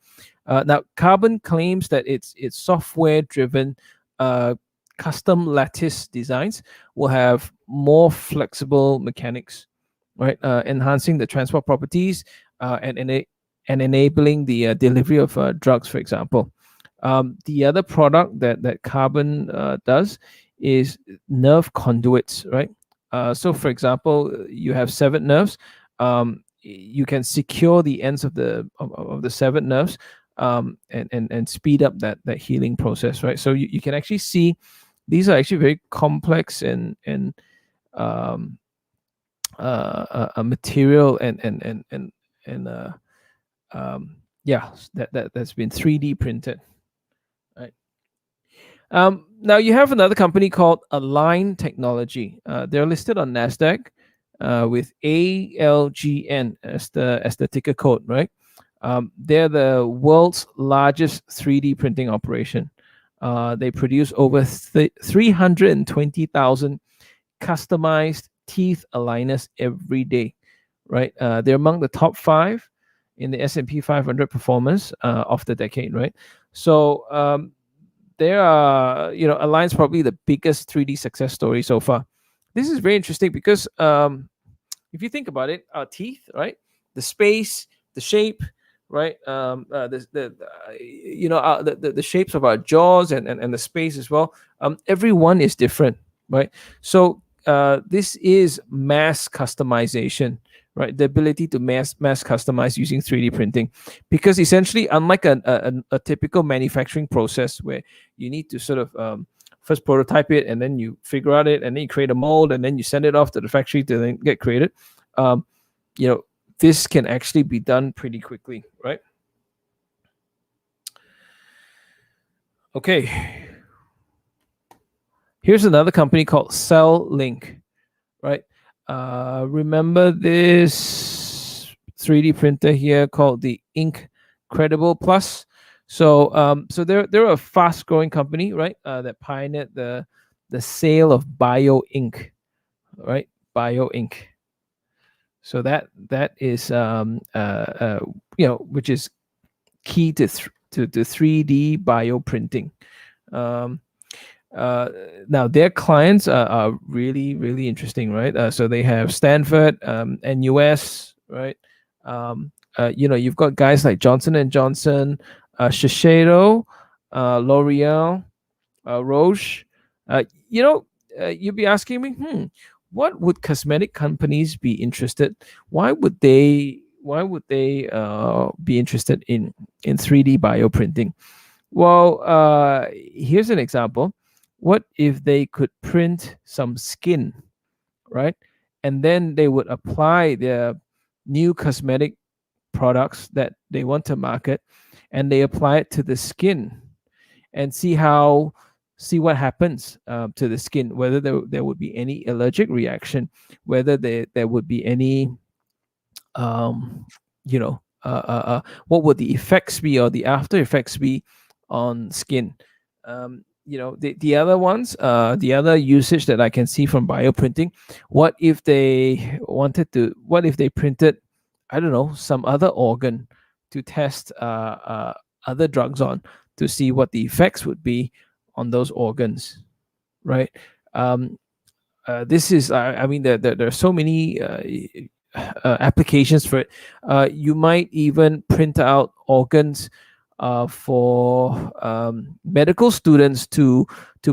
Now, Carbon claims that its software-driven uh, custom lattice designs will have more flexible mechanics, right? Enhancing the transport properties and enabling the delivery of drugs, for example. The other product that Carbon does is nerve conduits, right? So, for example, you have severed nerves. You can secure the ends of the severed nerves, and speed up that healing process, right? So you can actually see these are actually very complex and um, a material and yeah, that's been 3D printed, right? Now you have another company called Align Technology. They're listed on Nasdaq with ALGN as the ticker code, right? They're the world's largest 3D printing operation. They produce over 320,000 customized teeth aligners every day, right? They're among the top five in the S&P 500 performers of the decade, right? So there are, Align's probably the biggest 3D success story so far. This is very interesting because if you think about it, our teeth, right? The space, the shape, right? The shapes of our jaws and the space as well. Every one is different, right? So this is mass customization, right? The ability to mass customize using 3D printing, because essentially, unlike a typical manufacturing process where you need to sort of first prototype it, and then you figure out it, and then you create a mold, and then you send it off to the factory to then get created. Um, you know, this can actually be done pretty quickly, right? Okay. Here's another company called CellLink, right? Remember this 3D printer here called the Incredible Plus? So they're a fast growing company, right? That pioneered the sale of bio ink, right? Bio ink. So that is which is key to 3D bioprinting. Um, Now their clients are really really interesting, right? So they have Stanford, NUS, right? You've got guys like Johnson and Johnson, Shiseido, L'Oreal, Roche. Uh, you know, you'd be asking me, what would cosmetic companies be interested? Why would they? Why would they be interested in 3D bioprinting? Well, here's an example. What if they could print some skin, right? And then they would apply their new cosmetic products that they want to market, and they apply it to the skin and see what happens to the skin, whether there would be any allergic reaction, whether there would be any um, you know, what would the effects be or the after effects be on skin? The other ones, the other usage that I can see from bioprinting, what if what if they printed, I don't know, some other organ to test other drugs on to see what the effects would be on those organs, right? Um, this is, I mean, there are so many applications for it. You might even print out organs for medical students to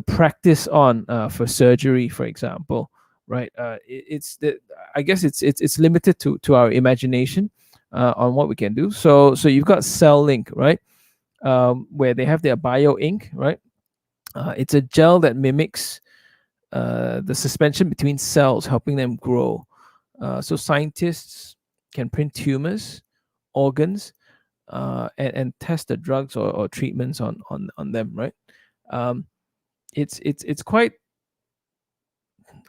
practice on for surgery, for example. Right? I guess it's limited to our imagination on what we can do. So you've got Cell Link, right? Where they have their bio ink, right? It's a gel that mimics the suspension between cells, helping them grow. So scientists can print tumors, organs, and test the drugs or treatments on them, right? Um, it's quite,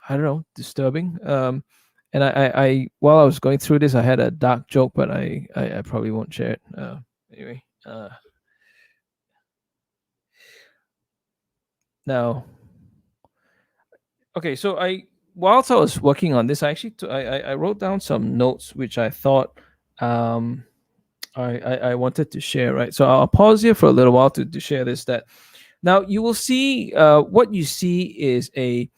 I don't know, disturbing. And I while I was going through this, I had a dark joke, but I probably won't share it. Anyway, now, okay, so whilst I was working on this, I actually I wrote down some notes which I thought um I wanted to share. Right, so I'll pause here for a little while to share this. That now you will see, what you see is a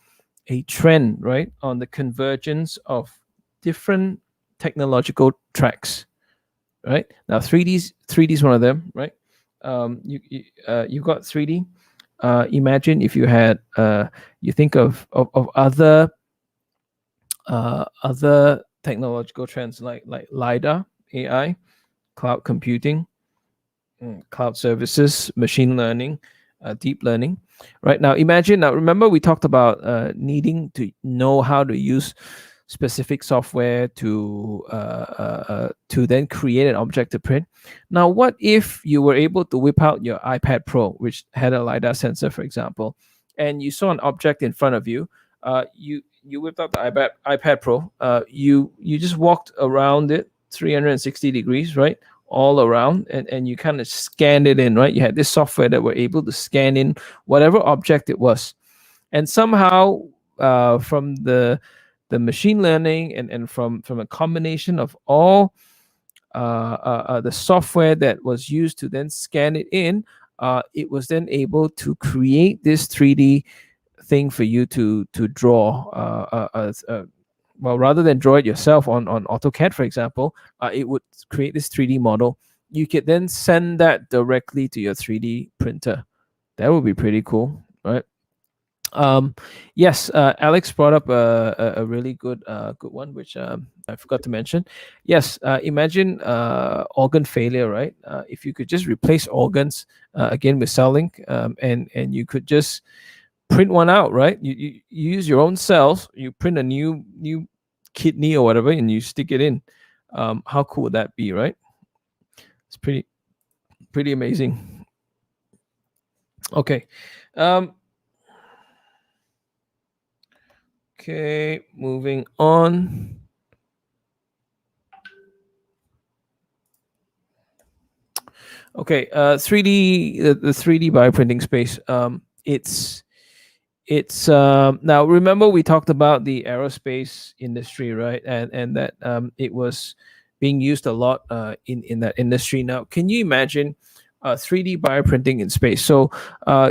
trend, right, on the convergence of different technological tracks. Right now, 3D's one of them. Right, you've got 3D. Imagine if you had, you think of other technological trends like lidar, AI, cloud computing, cloud services, machine learning, deep learning. Right now, imagine, now remember we talked about needing to know how to use specific software to then create an object to print. Now, what if you were able to whip out your iPad Pro, which had a lidar sensor, for example, and you saw an object in front of you? You whipped out the iPad Pro. You just walked around it 360 degrees, right? All around, and you kind of scanned it in, right? You had this software that were able to scan in whatever object it was, and somehow, from the machine learning, and from a combination of all the software that was used to then scan it in, it was then able to create this 3D thing for you to draw. Well, rather than draw it yourself on AutoCAD, for example, it would create this 3D model. You could then send that directly to your 3D printer. That would be pretty cool, right? Um, yes, Alex brought up a really good one, which I forgot to mention. Yes, imagine organ failure, right? If you could just replace organs, again with cell link, and you could just print one out, right? You use your own cells, you print a new kidney or whatever, and you stick it in. How cool would that be, right? It's pretty amazing. Okay. Okay, moving on. Okay, 3D, the 3D bioprinting space. It's now, remember we talked about the aerospace industry, right? And that it was being used a lot in that industry. Now, can you imagine 3D bioprinting in space? So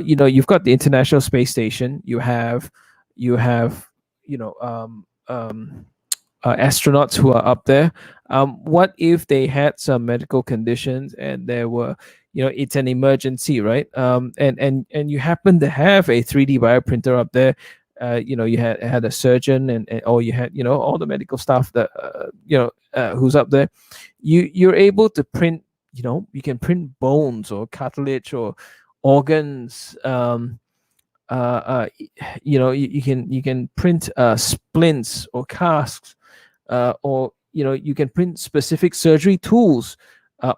you've got the International Space Station. You have astronauts who are up there. What if they had some medical conditions and there were, it's an emergency, right? And you happen to have a 3D bioprinter up there. You had a surgeon, or you had, all the medical staff that who's up there. You're able to print. You can print bones or cartilage or organs. You can print splints or casks, or you can print specific surgery tools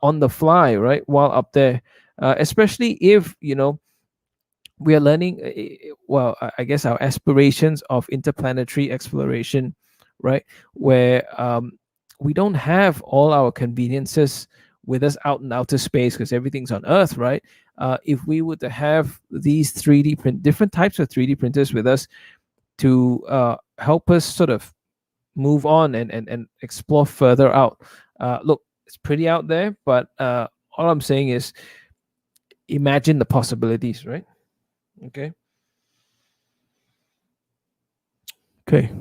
on the fly, right, while up there. Especially if we are learning, well, I guess our aspirations of interplanetary exploration, right, where we don't have all our conveniences with us out in outer space because everything's on Earth, right? If we were to have these 3D print, different types of 3D printers with us to help us sort of move on and explore further out. Look, it's pretty out there, but all I'm saying is imagine the possibilities, right? Okay. Okay.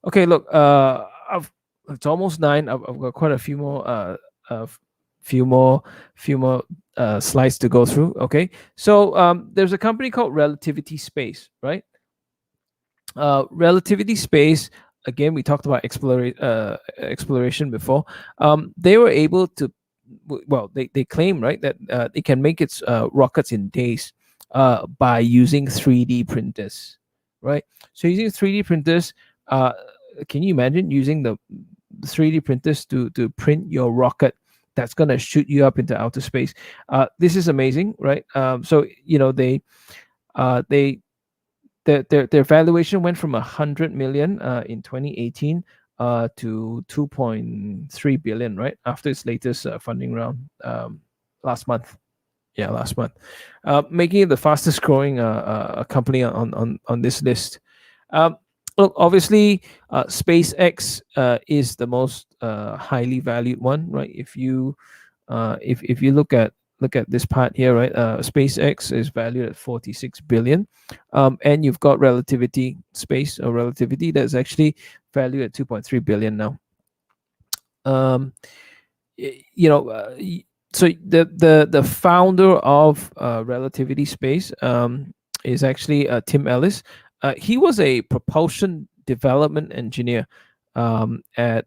Okay. Look, it's almost 9. I've got quite a few more few more slides to go through. Okay. So there's a company called Relativity Space, right? Relativity Space, again, we talked about exploration before. They were able to, well, they claim, right, that they can make its rockets in days by using 3D printers, right? So using 3D printers, can you imagine using the 3D printers to print your rocket that's going to shoot you up into outer space. This is amazing, right? So they their valuation went from 100 million in 2018 to 2.3 billion, right, after its latest funding round last month. Yeah, last month, making it the fastest growing company on this list. Um, Look, obviously, SpaceX is the most highly valued one, right? If you look at this part here, right? SpaceX is valued at 46 billion, and you've got Relativity Space or Relativity that's actually valued at 2.3 billion now. Um, you know, so the founder of Relativity Space is actually Tim Ellis. He was a propulsion development engineer at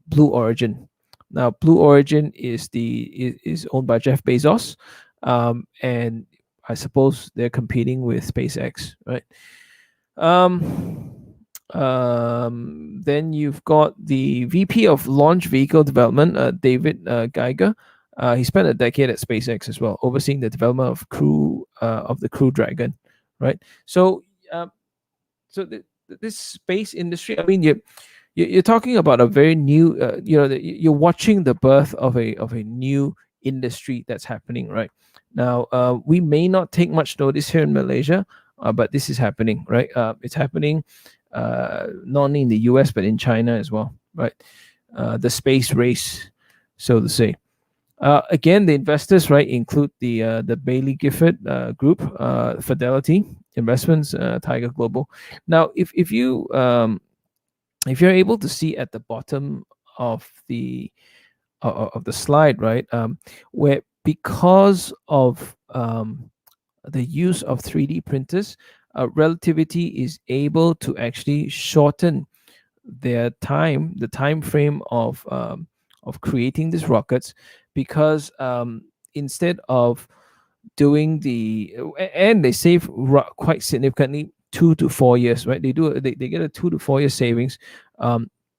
Blue Origin. Now, Blue Origin is owned by Jeff Bezos, and I suppose they're competing with SpaceX, right? Um, then you've got the VP of Launch Vehicle Development, David Geiger. He spent a decade at SpaceX as well, overseeing the development of the Crew Dragon, right? So, this space industry, I mean, you're talking about a very new, you're watching the birth of a new industry that's happening right now. We may not take much notice here in Malaysia, but this is happening, right? It's happening not only in the US but in China as well, right? The space race, so to say. Again, the investors, right, include the Bailey Gifford Group, Fidelity Investments, Tiger Global. Now, if you're able to see at the bottom of the slide, right, where because of the use of 3D printers, Relativity is able to actually shorten the time frame of creating these rockets, because instead of doing and they save quite significantly 2 to 4 years, right? They get a 2 to 4 year savings,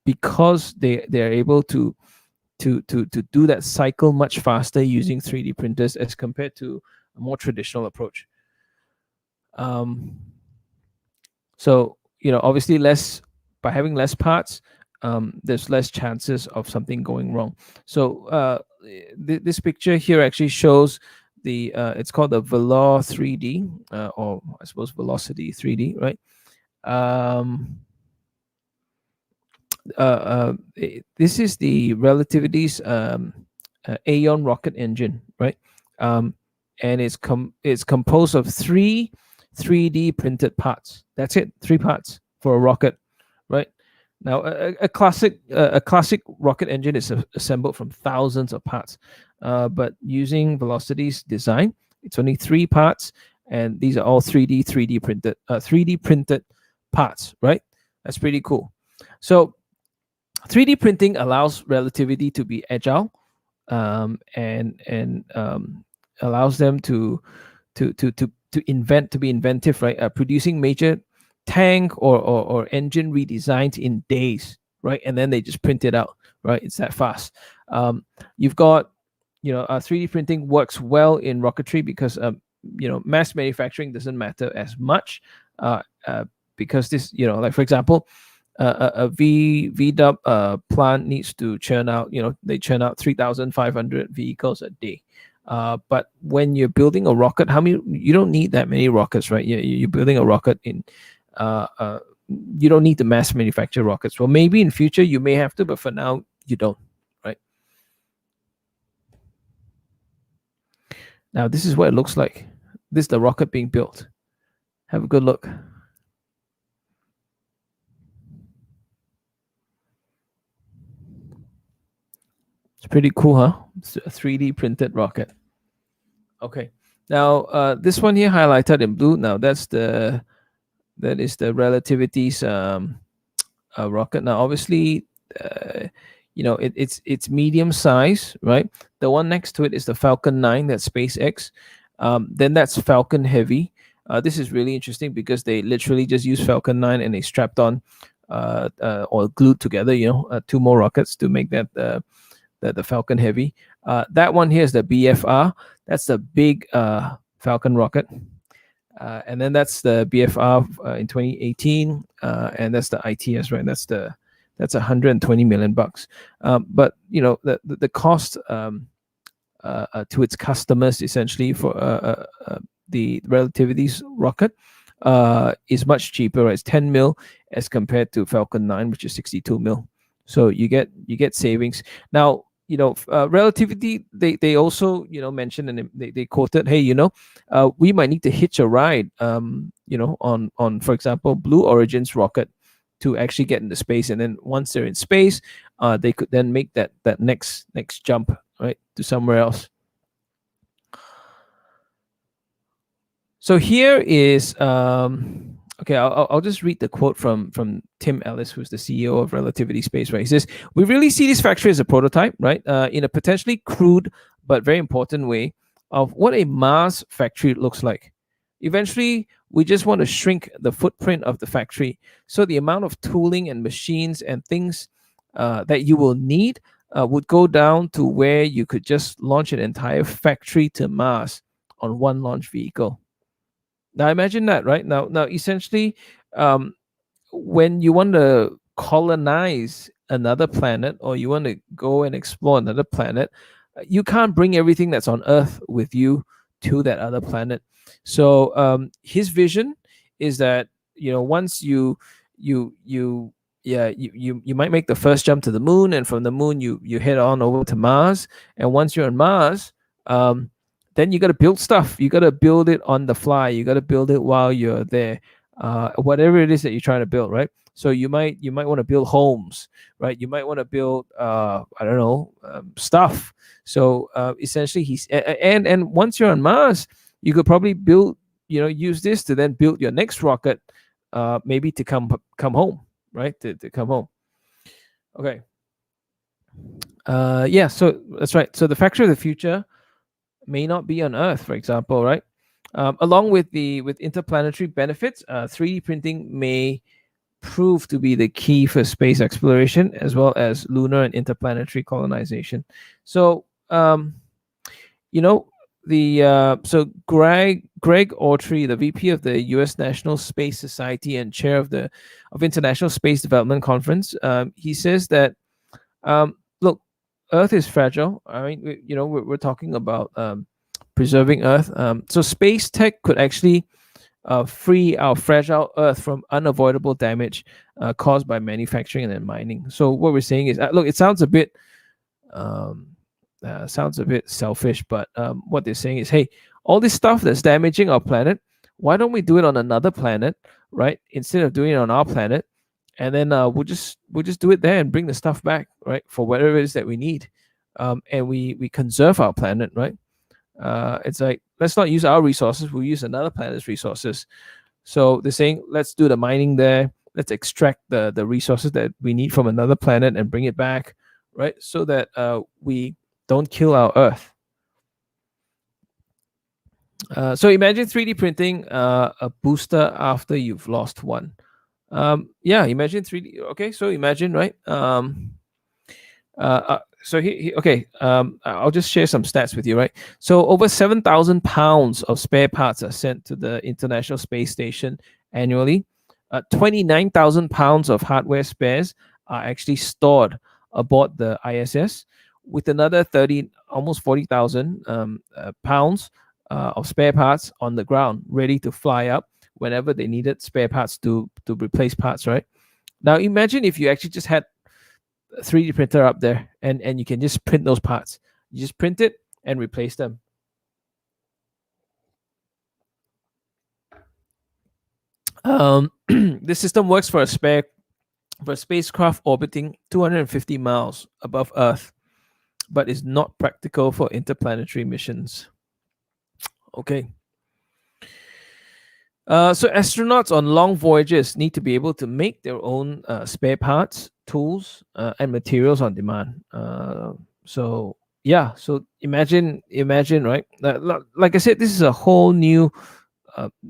because they're able to do that cycle much faster using 3D printers as compared to a more traditional approach. So obviously, by having less parts, there's less chances of something going wrong. So this picture here actually shows it's called the Velour 3D, or I suppose Velocity 3D, right? This is the Relativity's Aeon rocket engine, right? And it's composed of three 3D printed parts. That's it, 3 parts for a rocket, right? Now, a classic rocket engine is assembled from thousands of parts, but using Velocity's design, it's only 3 parts, and these are all 3D printed parts, right? That's pretty cool. So 3D printing allows Relativity to be agile, and allows them to be inventive, right? Producing major tank or engine redesigns in days, right? And then they just print it out, right? It's that fast. You've got 3D printing works well in rocketry because mass manufacturing doesn't matter as much, because this, like for example, a VW plant needs to churn out, they churn out 3,500 vehicles a day. But when you're building a rocket, you don't need that many rockets, right? You're building a rocket you don't need to mass manufacture rockets. Well, maybe in future you may have to, but for now you don't, right? Now this is what it looks like. This is the rocket being built. Have a good look. It's pretty cool, huh? It's a 3D printed rocket. Okay. Now, this one here highlighted in blue. Now, that is the Relativity's rocket. Now, obviously, it's medium size, right? The one next to it is the Falcon 9. That's SpaceX. Then that's Falcon Heavy. This is really interesting because they literally just used Falcon 9 and they strapped on or glued together, 2 more rockets to make that the Falcon Heavy. That one here is the BFR. That's the big Falcon rocket. And then that's the BFR in 2018, and that's the ITS, right? That's 120 million bucks. But the cost to its customers essentially for the Relativity's rocket is much cheaper. Right? It's 10 mil as compared to Falcon 9, which is 62 mil. So you get savings. Now, Relativity, they also mentioned, and they quoted, hey, we might need to hitch a ride, on for example Blue Origin's rocket to actually get into space, and then once they're in space, they could then make that next jump, right, to somewhere else. So here is okay. I'll just read the quote from Tim Ellis, who's the CEO of Relativity Space. Right, he says, "We really see this factory as a prototype, right, in a potentially crude but very important way of what a Mars factory looks like. Eventually, we just want to shrink the footprint of the factory, so the amount of tooling and machines and things that you will need would go down to where you could just launch an entire factory to Mars on one launch vehicle." Now imagine that, right? Now essentially, um, when you want to colonize another planet, or you want to go and explore another planet, you can't bring everything that's on Earth with you to that other planet. So his vision is that once you might make the first jump to the moon, and from the moon you head on over to Mars, and once you're on Mars, then you got to build stuff. You got to build it on the fly. You got to build it while you're there. Whatever it is that you're trying to build, right? So you might want to build homes, right? You might want to build I don't know, stuff. So essentially, and once you're on Mars, you could probably use this to then build your next rocket, maybe to come home, right? To come home. Okay. Yeah. So that's right. So the factory of the future may not be on Earth, for example, right? Along with interplanetary benefits, 3D printing may prove to be the key for space exploration, as well as lunar and interplanetary colonization. So, so Greg Autry, the VP of the U.S. National Space Society and chair of International Space Development Conference, he says that, look, Earth is fragile. I mean, we're talking about preserving Earth. So space tech could actually free our fragile Earth from unavoidable damage caused by manufacturing and then mining. So what we're saying is, look, it sounds a bit selfish, but what they're saying is, hey, all this stuff that's damaging our planet, why don't we do it on another planet, right? Instead of doing it on our planet, and then we'll just do it there and bring the stuff back, right, for whatever it is that we need, and we conserve our planet, right? It's like, let's not use our resources, we'll use another planet's resources. So they're saying, let's do the mining there, let's extract the resources that we need from another planet and bring it back, right, so that we don't kill our Earth. So imagine 3D printing a booster after you've lost one. Yeah, imagine 3D. Okay, so imagine, right? Okay, I'll just share some stats with you, right? So over 7,000 pounds of spare parts are sent to the International Space Station annually. 29,000 pounds of hardware spares are actually stored aboard the ISS, with another almost 40,000 pounds of spare parts on the ground, ready to fly up whenever they needed spare parts to replace parts, right? Now imagine if you actually just had a 3D printer up there, and you can just print those parts. You just print it and replace them. This system works for a spacecraft orbiting 250 miles above Earth, but is not practical for interplanetary missions. Okay. So astronauts on long voyages need to be able to make their own spare parts, tools, and materials on demand. So yeah, so imagine, right? Like I said, this is a whole new,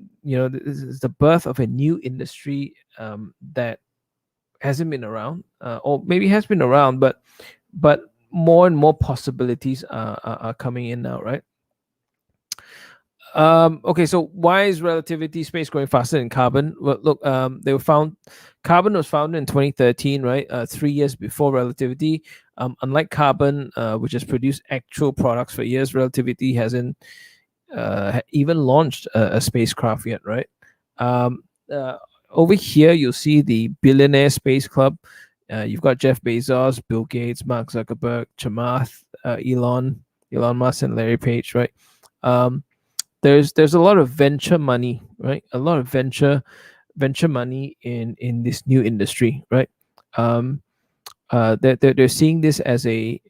this is the birth of a new industry that hasn't been around, or maybe has been around, but more and more possibilities are coming in now, right? Okay, so why is relativity space growing faster than carbon? Well, look, carbon was founded in 2013, right? 3 years before relativity. Unlike carbon, which has produced actual products for years, relativity hasn't even launched a spacecraft yet, right? Um, uh, Over here, you'll see the billionaire space club. You've got Jeff Bezos, Bill Gates, Mark Zuckerberg, Chamath, Elon Musk, and Larry Page, right? Um, there's a lot of venture money, right? A lot of venture money in this new industry, right? Um, they're seeing this as the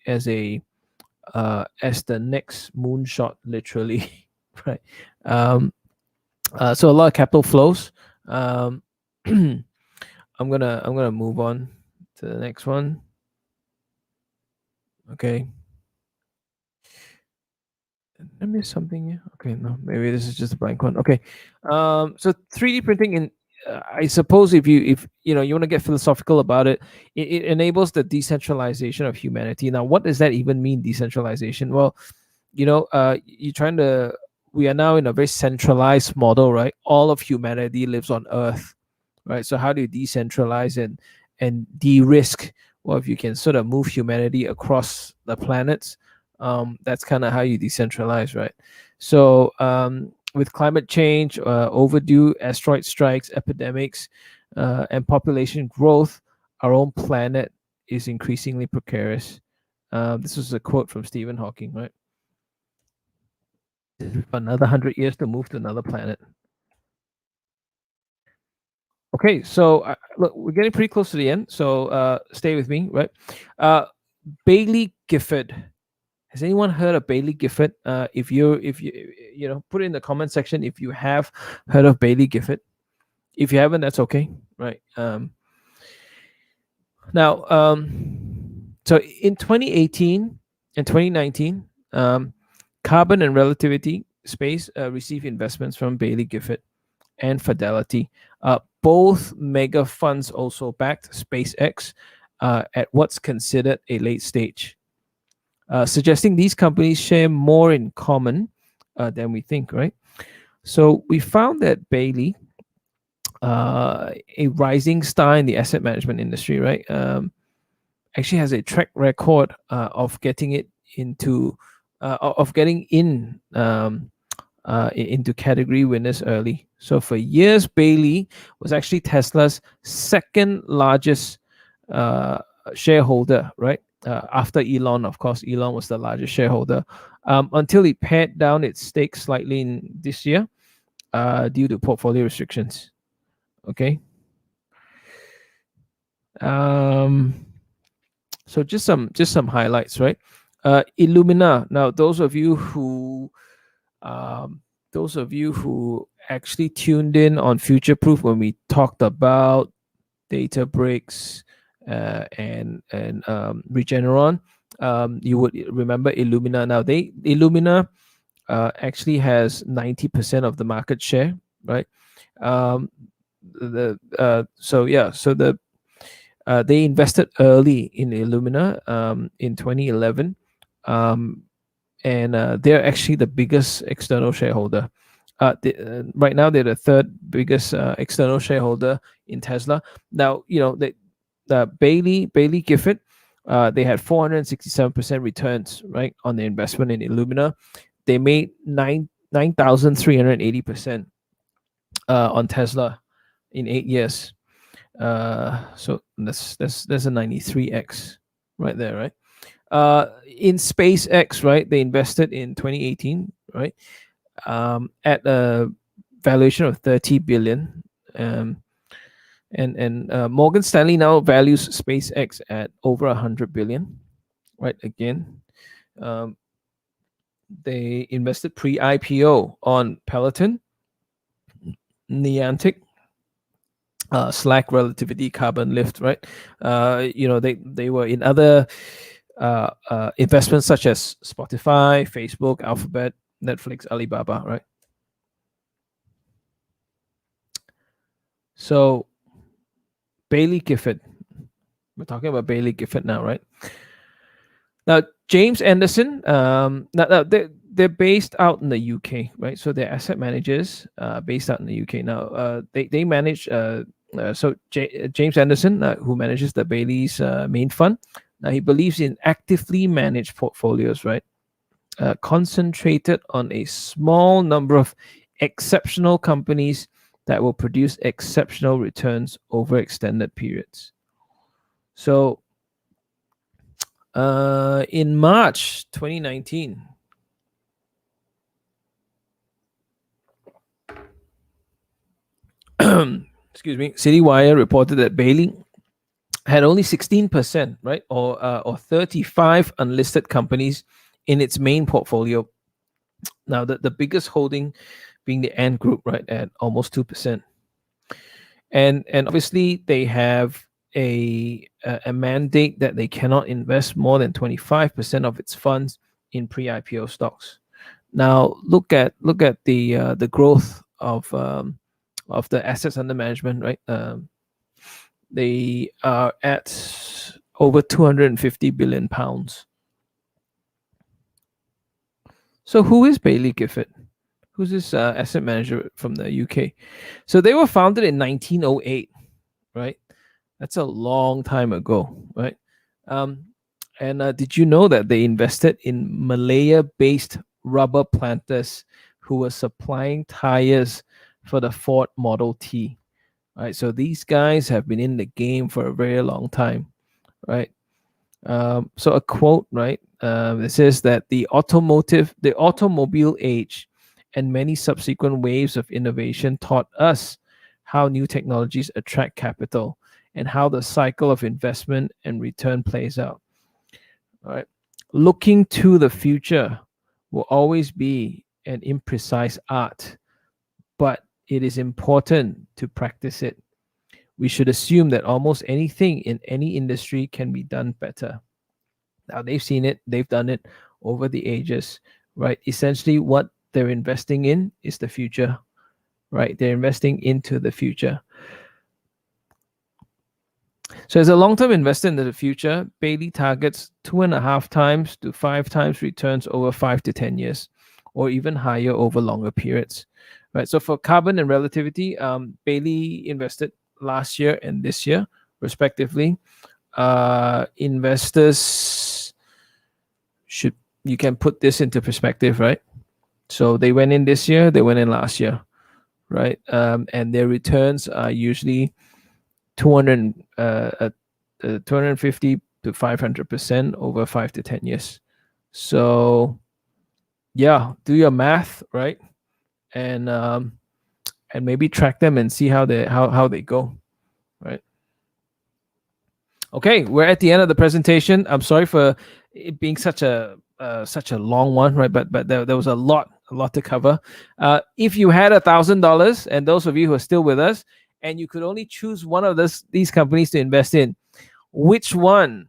next moonshot, literally, right? Um, so a lot of capital flows. Um, I'm gonna move on to the next one. Okay, I missed something here. Okay, no, maybe this is just a blank one. Okay, so 3D printing in, I suppose if you want to get philosophical about it, it enables the decentralization of humanity. Now, what does that even mean, decentralization? Well, you're trying to. We are now in a very centralized model, right? All of humanity lives on Earth, right? So how do you decentralize and de-risk? Well, if you can sort of move humanity across the planets, that's kind of how you decentralize, right? So with climate change, overdue asteroid strikes, epidemics, and population growth, our own planet is increasingly precarious. This was a quote from Stephen Hawking, right? Another 100 years to move to another planet. Okay, so look, we're getting pretty close to the end, so stay with me, right? Uh, Bailey Gifford. Has anyone heard of Bailey Gifford? If you put it in the comment section if you have heard of Bailey Gifford. If you haven't, that's okay, right? Now, so in 2018 and 2019, Carbon and Relativity Space received investments from Bailey Gifford and Fidelity. Both mega funds also backed SpaceX at what's considered a late stage, suggesting these companies share more in common than we think, right? So we found that Bailey, a rising star in the asset management industry, right, actually has a track record of getting it into, of getting in into category winners early. So for years, Bailey was actually Tesla's second largest shareholder, right? After Elon, of course, Elon was the largest shareholder, until it pared down its stake slightly in this year due to portfolio restrictions. Okay. Um, so just some highlights, right? Illumina. Now, um, those of you who actually tuned in on Future Proof when we talked about data breaks and Regeneron, you would remember Illumina. Now, Illumina actually has 90% of the market share, right? Um, they invested early in Illumina in 2011. Um, and they're actually the biggest external shareholder. Right now, they're the third biggest external shareholder in Tesla. Now, Bailey Gifford, they had 467% returns, right, on the investment in Illumina. They made 9,380% on Tesla in 8 years. So that's a 93x right there, right? In SpaceX, right? They invested in 2018, right? At a valuation of 30 billion. And Morgan Stanley now values SpaceX at over 100 billion, right? Again, um, they invested pre-IPO on Peloton, Niantic, Slack, Relativity, Carbon Lift, right? They were in other investments such as Spotify, Facebook, Alphabet, Netflix, Alibaba, right? So Bailey Gifford, we're talking about Bailey Gifford now, right? Now, James Anderson, now they're based out in the UK, right? So they're asset managers based out in the UK. Now, they manage, James Anderson, who manages the Bailey's main fund, now he believes in actively managed portfolios, right? Concentrated on a small number of exceptional companies that will produce exceptional returns over extended periods. So, in March 2019, excuse me, CityWire reported that Bailey had only 16%, right, or 35 unlisted companies in its main portfolio. Now, the biggest holding being the Ant Group, right, at almost 2%. And obviously they have a mandate that they cannot invest more than 25% of its funds in pre-IPO stocks. Now look at the growth of the assets under management, right? They are at over 250 billion pounds. So who is Bailey Gifford? Who's this asset manager from the UK? So they were founded in 1908, right? That's a long time ago, right? And did you know that they invested in Malaya-based rubber planters who were supplying tires for the Ford Model T? Right, so these guys have been in the game for a very long time, right? So a quote, right? It says that the automobile age and many subsequent waves of innovation taught us how new technologies attract capital and how the cycle of investment and return plays out. All right. Looking to the future will always be an imprecise art, but it is important to practice it. We should assume that almost anything in any industry can be done better. Now they've seen it, they've done it over the ages, right? Essentially, what they're investing in is the future, right? They're investing into the future. So as a long-term investor into the future, Bailey targets 2.5 times to 5 times returns over 5 to 10 years, or even higher over longer periods, right? So for carbon and relativity, Bailey invested last year and this year, respectively. Investors you can put this into perspective, right? So they went in this year, they went in last year, right? And their returns are usually 250 to 500% over 5 to 10 years. So yeah, do your math, right? And maybe track them and see how they go, right? Okay, we're at the end of the presentation. I'm sorry for it being such a long one, right? But there was a lot to cover. If you had $1,000, and those of you who are still with us, and you could only choose one of these companies to invest in, which one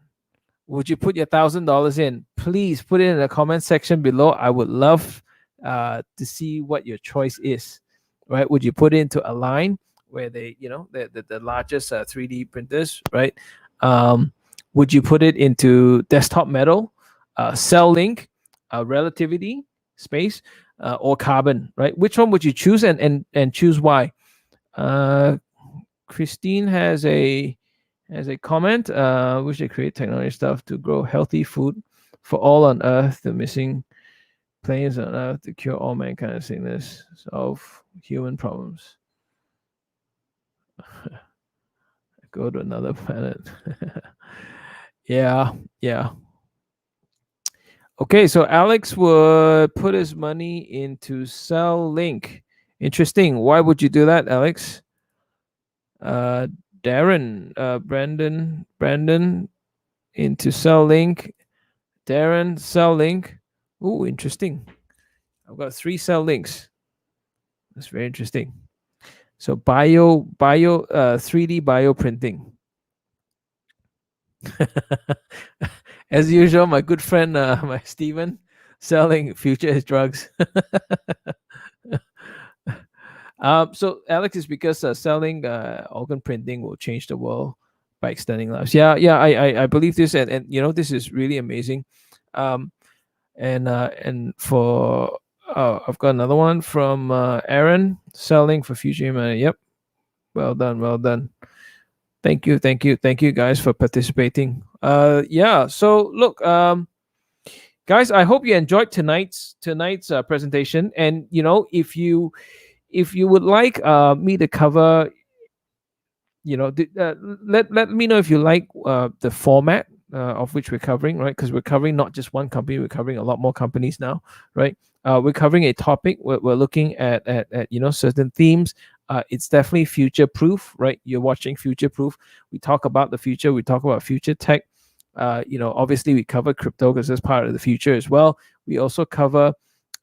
would you put your $1,000 in? Please put it in the comment section below. I would love to see what your choice is. Right? Would you put it into Align, where they, the largest 3D printers, right? Would you put it into Desktop Metal, Cell Link, Relativity, Space, or Carbon, right? Which one would you choose, and choose why? Christine has a comment. We should create technology stuff to grow healthy food for all on Earth. The missing planes on Earth to cure all mankind of sickness, solve human problems. Go to another planet. Yeah. Okay, so Alex would put his money into Cell Link. Interesting. Why would you do that, Alex? Darren, Brandon into Cell Link. Darren, Cell Link. Ooh, interesting. I've got 3 Cell Links. That's very interesting. So 3D bioprinting. As usual, my good friend, my Steven, selling future is drugs. So Alex, is because selling organ printing will change the world by extending lives. Yeah, I believe this, and this is really amazing. And for I've got another one from Aaron, selling for future humanity. Yep, well done, well done. Thank you, thank you, thank you guys for participating. Yeah. So look, guys, I hope you enjoyed tonight's presentation. And if you would like me to cover, let me know if you like the format of which we're covering, right? Because we're covering not just one company, we're covering a lot more companies now, right? We're covering a topic. We're looking at certain themes. It's definitely future proof, right? You're watching future proof. We talk about the future. We talk about future tech. Obviously we cover crypto because that's part of the future as well. We also cover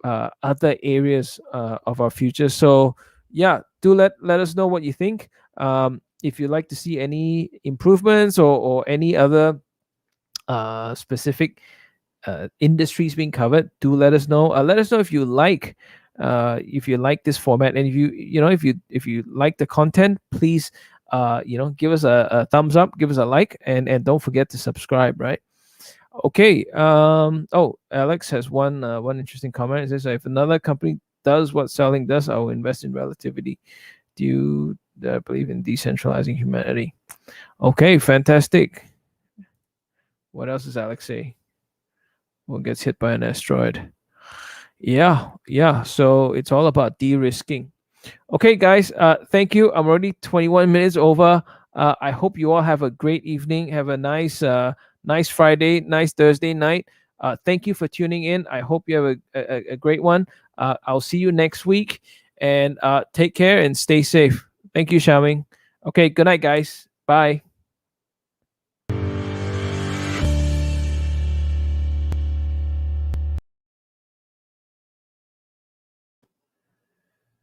other areas of our future. So yeah, do let us know what you think. If you'd like to see any improvements or any other specific industries being covered, do let us know. Let us know if you like this format, and if you like the content, please give us a thumbs up, give us a like, and don't forget to subscribe, right? Okay. Alex has one interesting comment. It says, if another company does what selling does, I will invest in relativity. Do you believe in decentralizing humanity? Okay, fantastic. What else does Alex say? One gets hit by an asteroid. Yeah. So it's all about de-risking. Okay, guys. Thank you. I'm already 21 minutes over. I hope you all have a great evening. Have a nice Friday, nice Thursday night. Thank you for tuning in. I hope you have a great one. I'll see you next week, and take care and stay safe. Thank you, Xiaoming. Okay, good night, guys. Bye.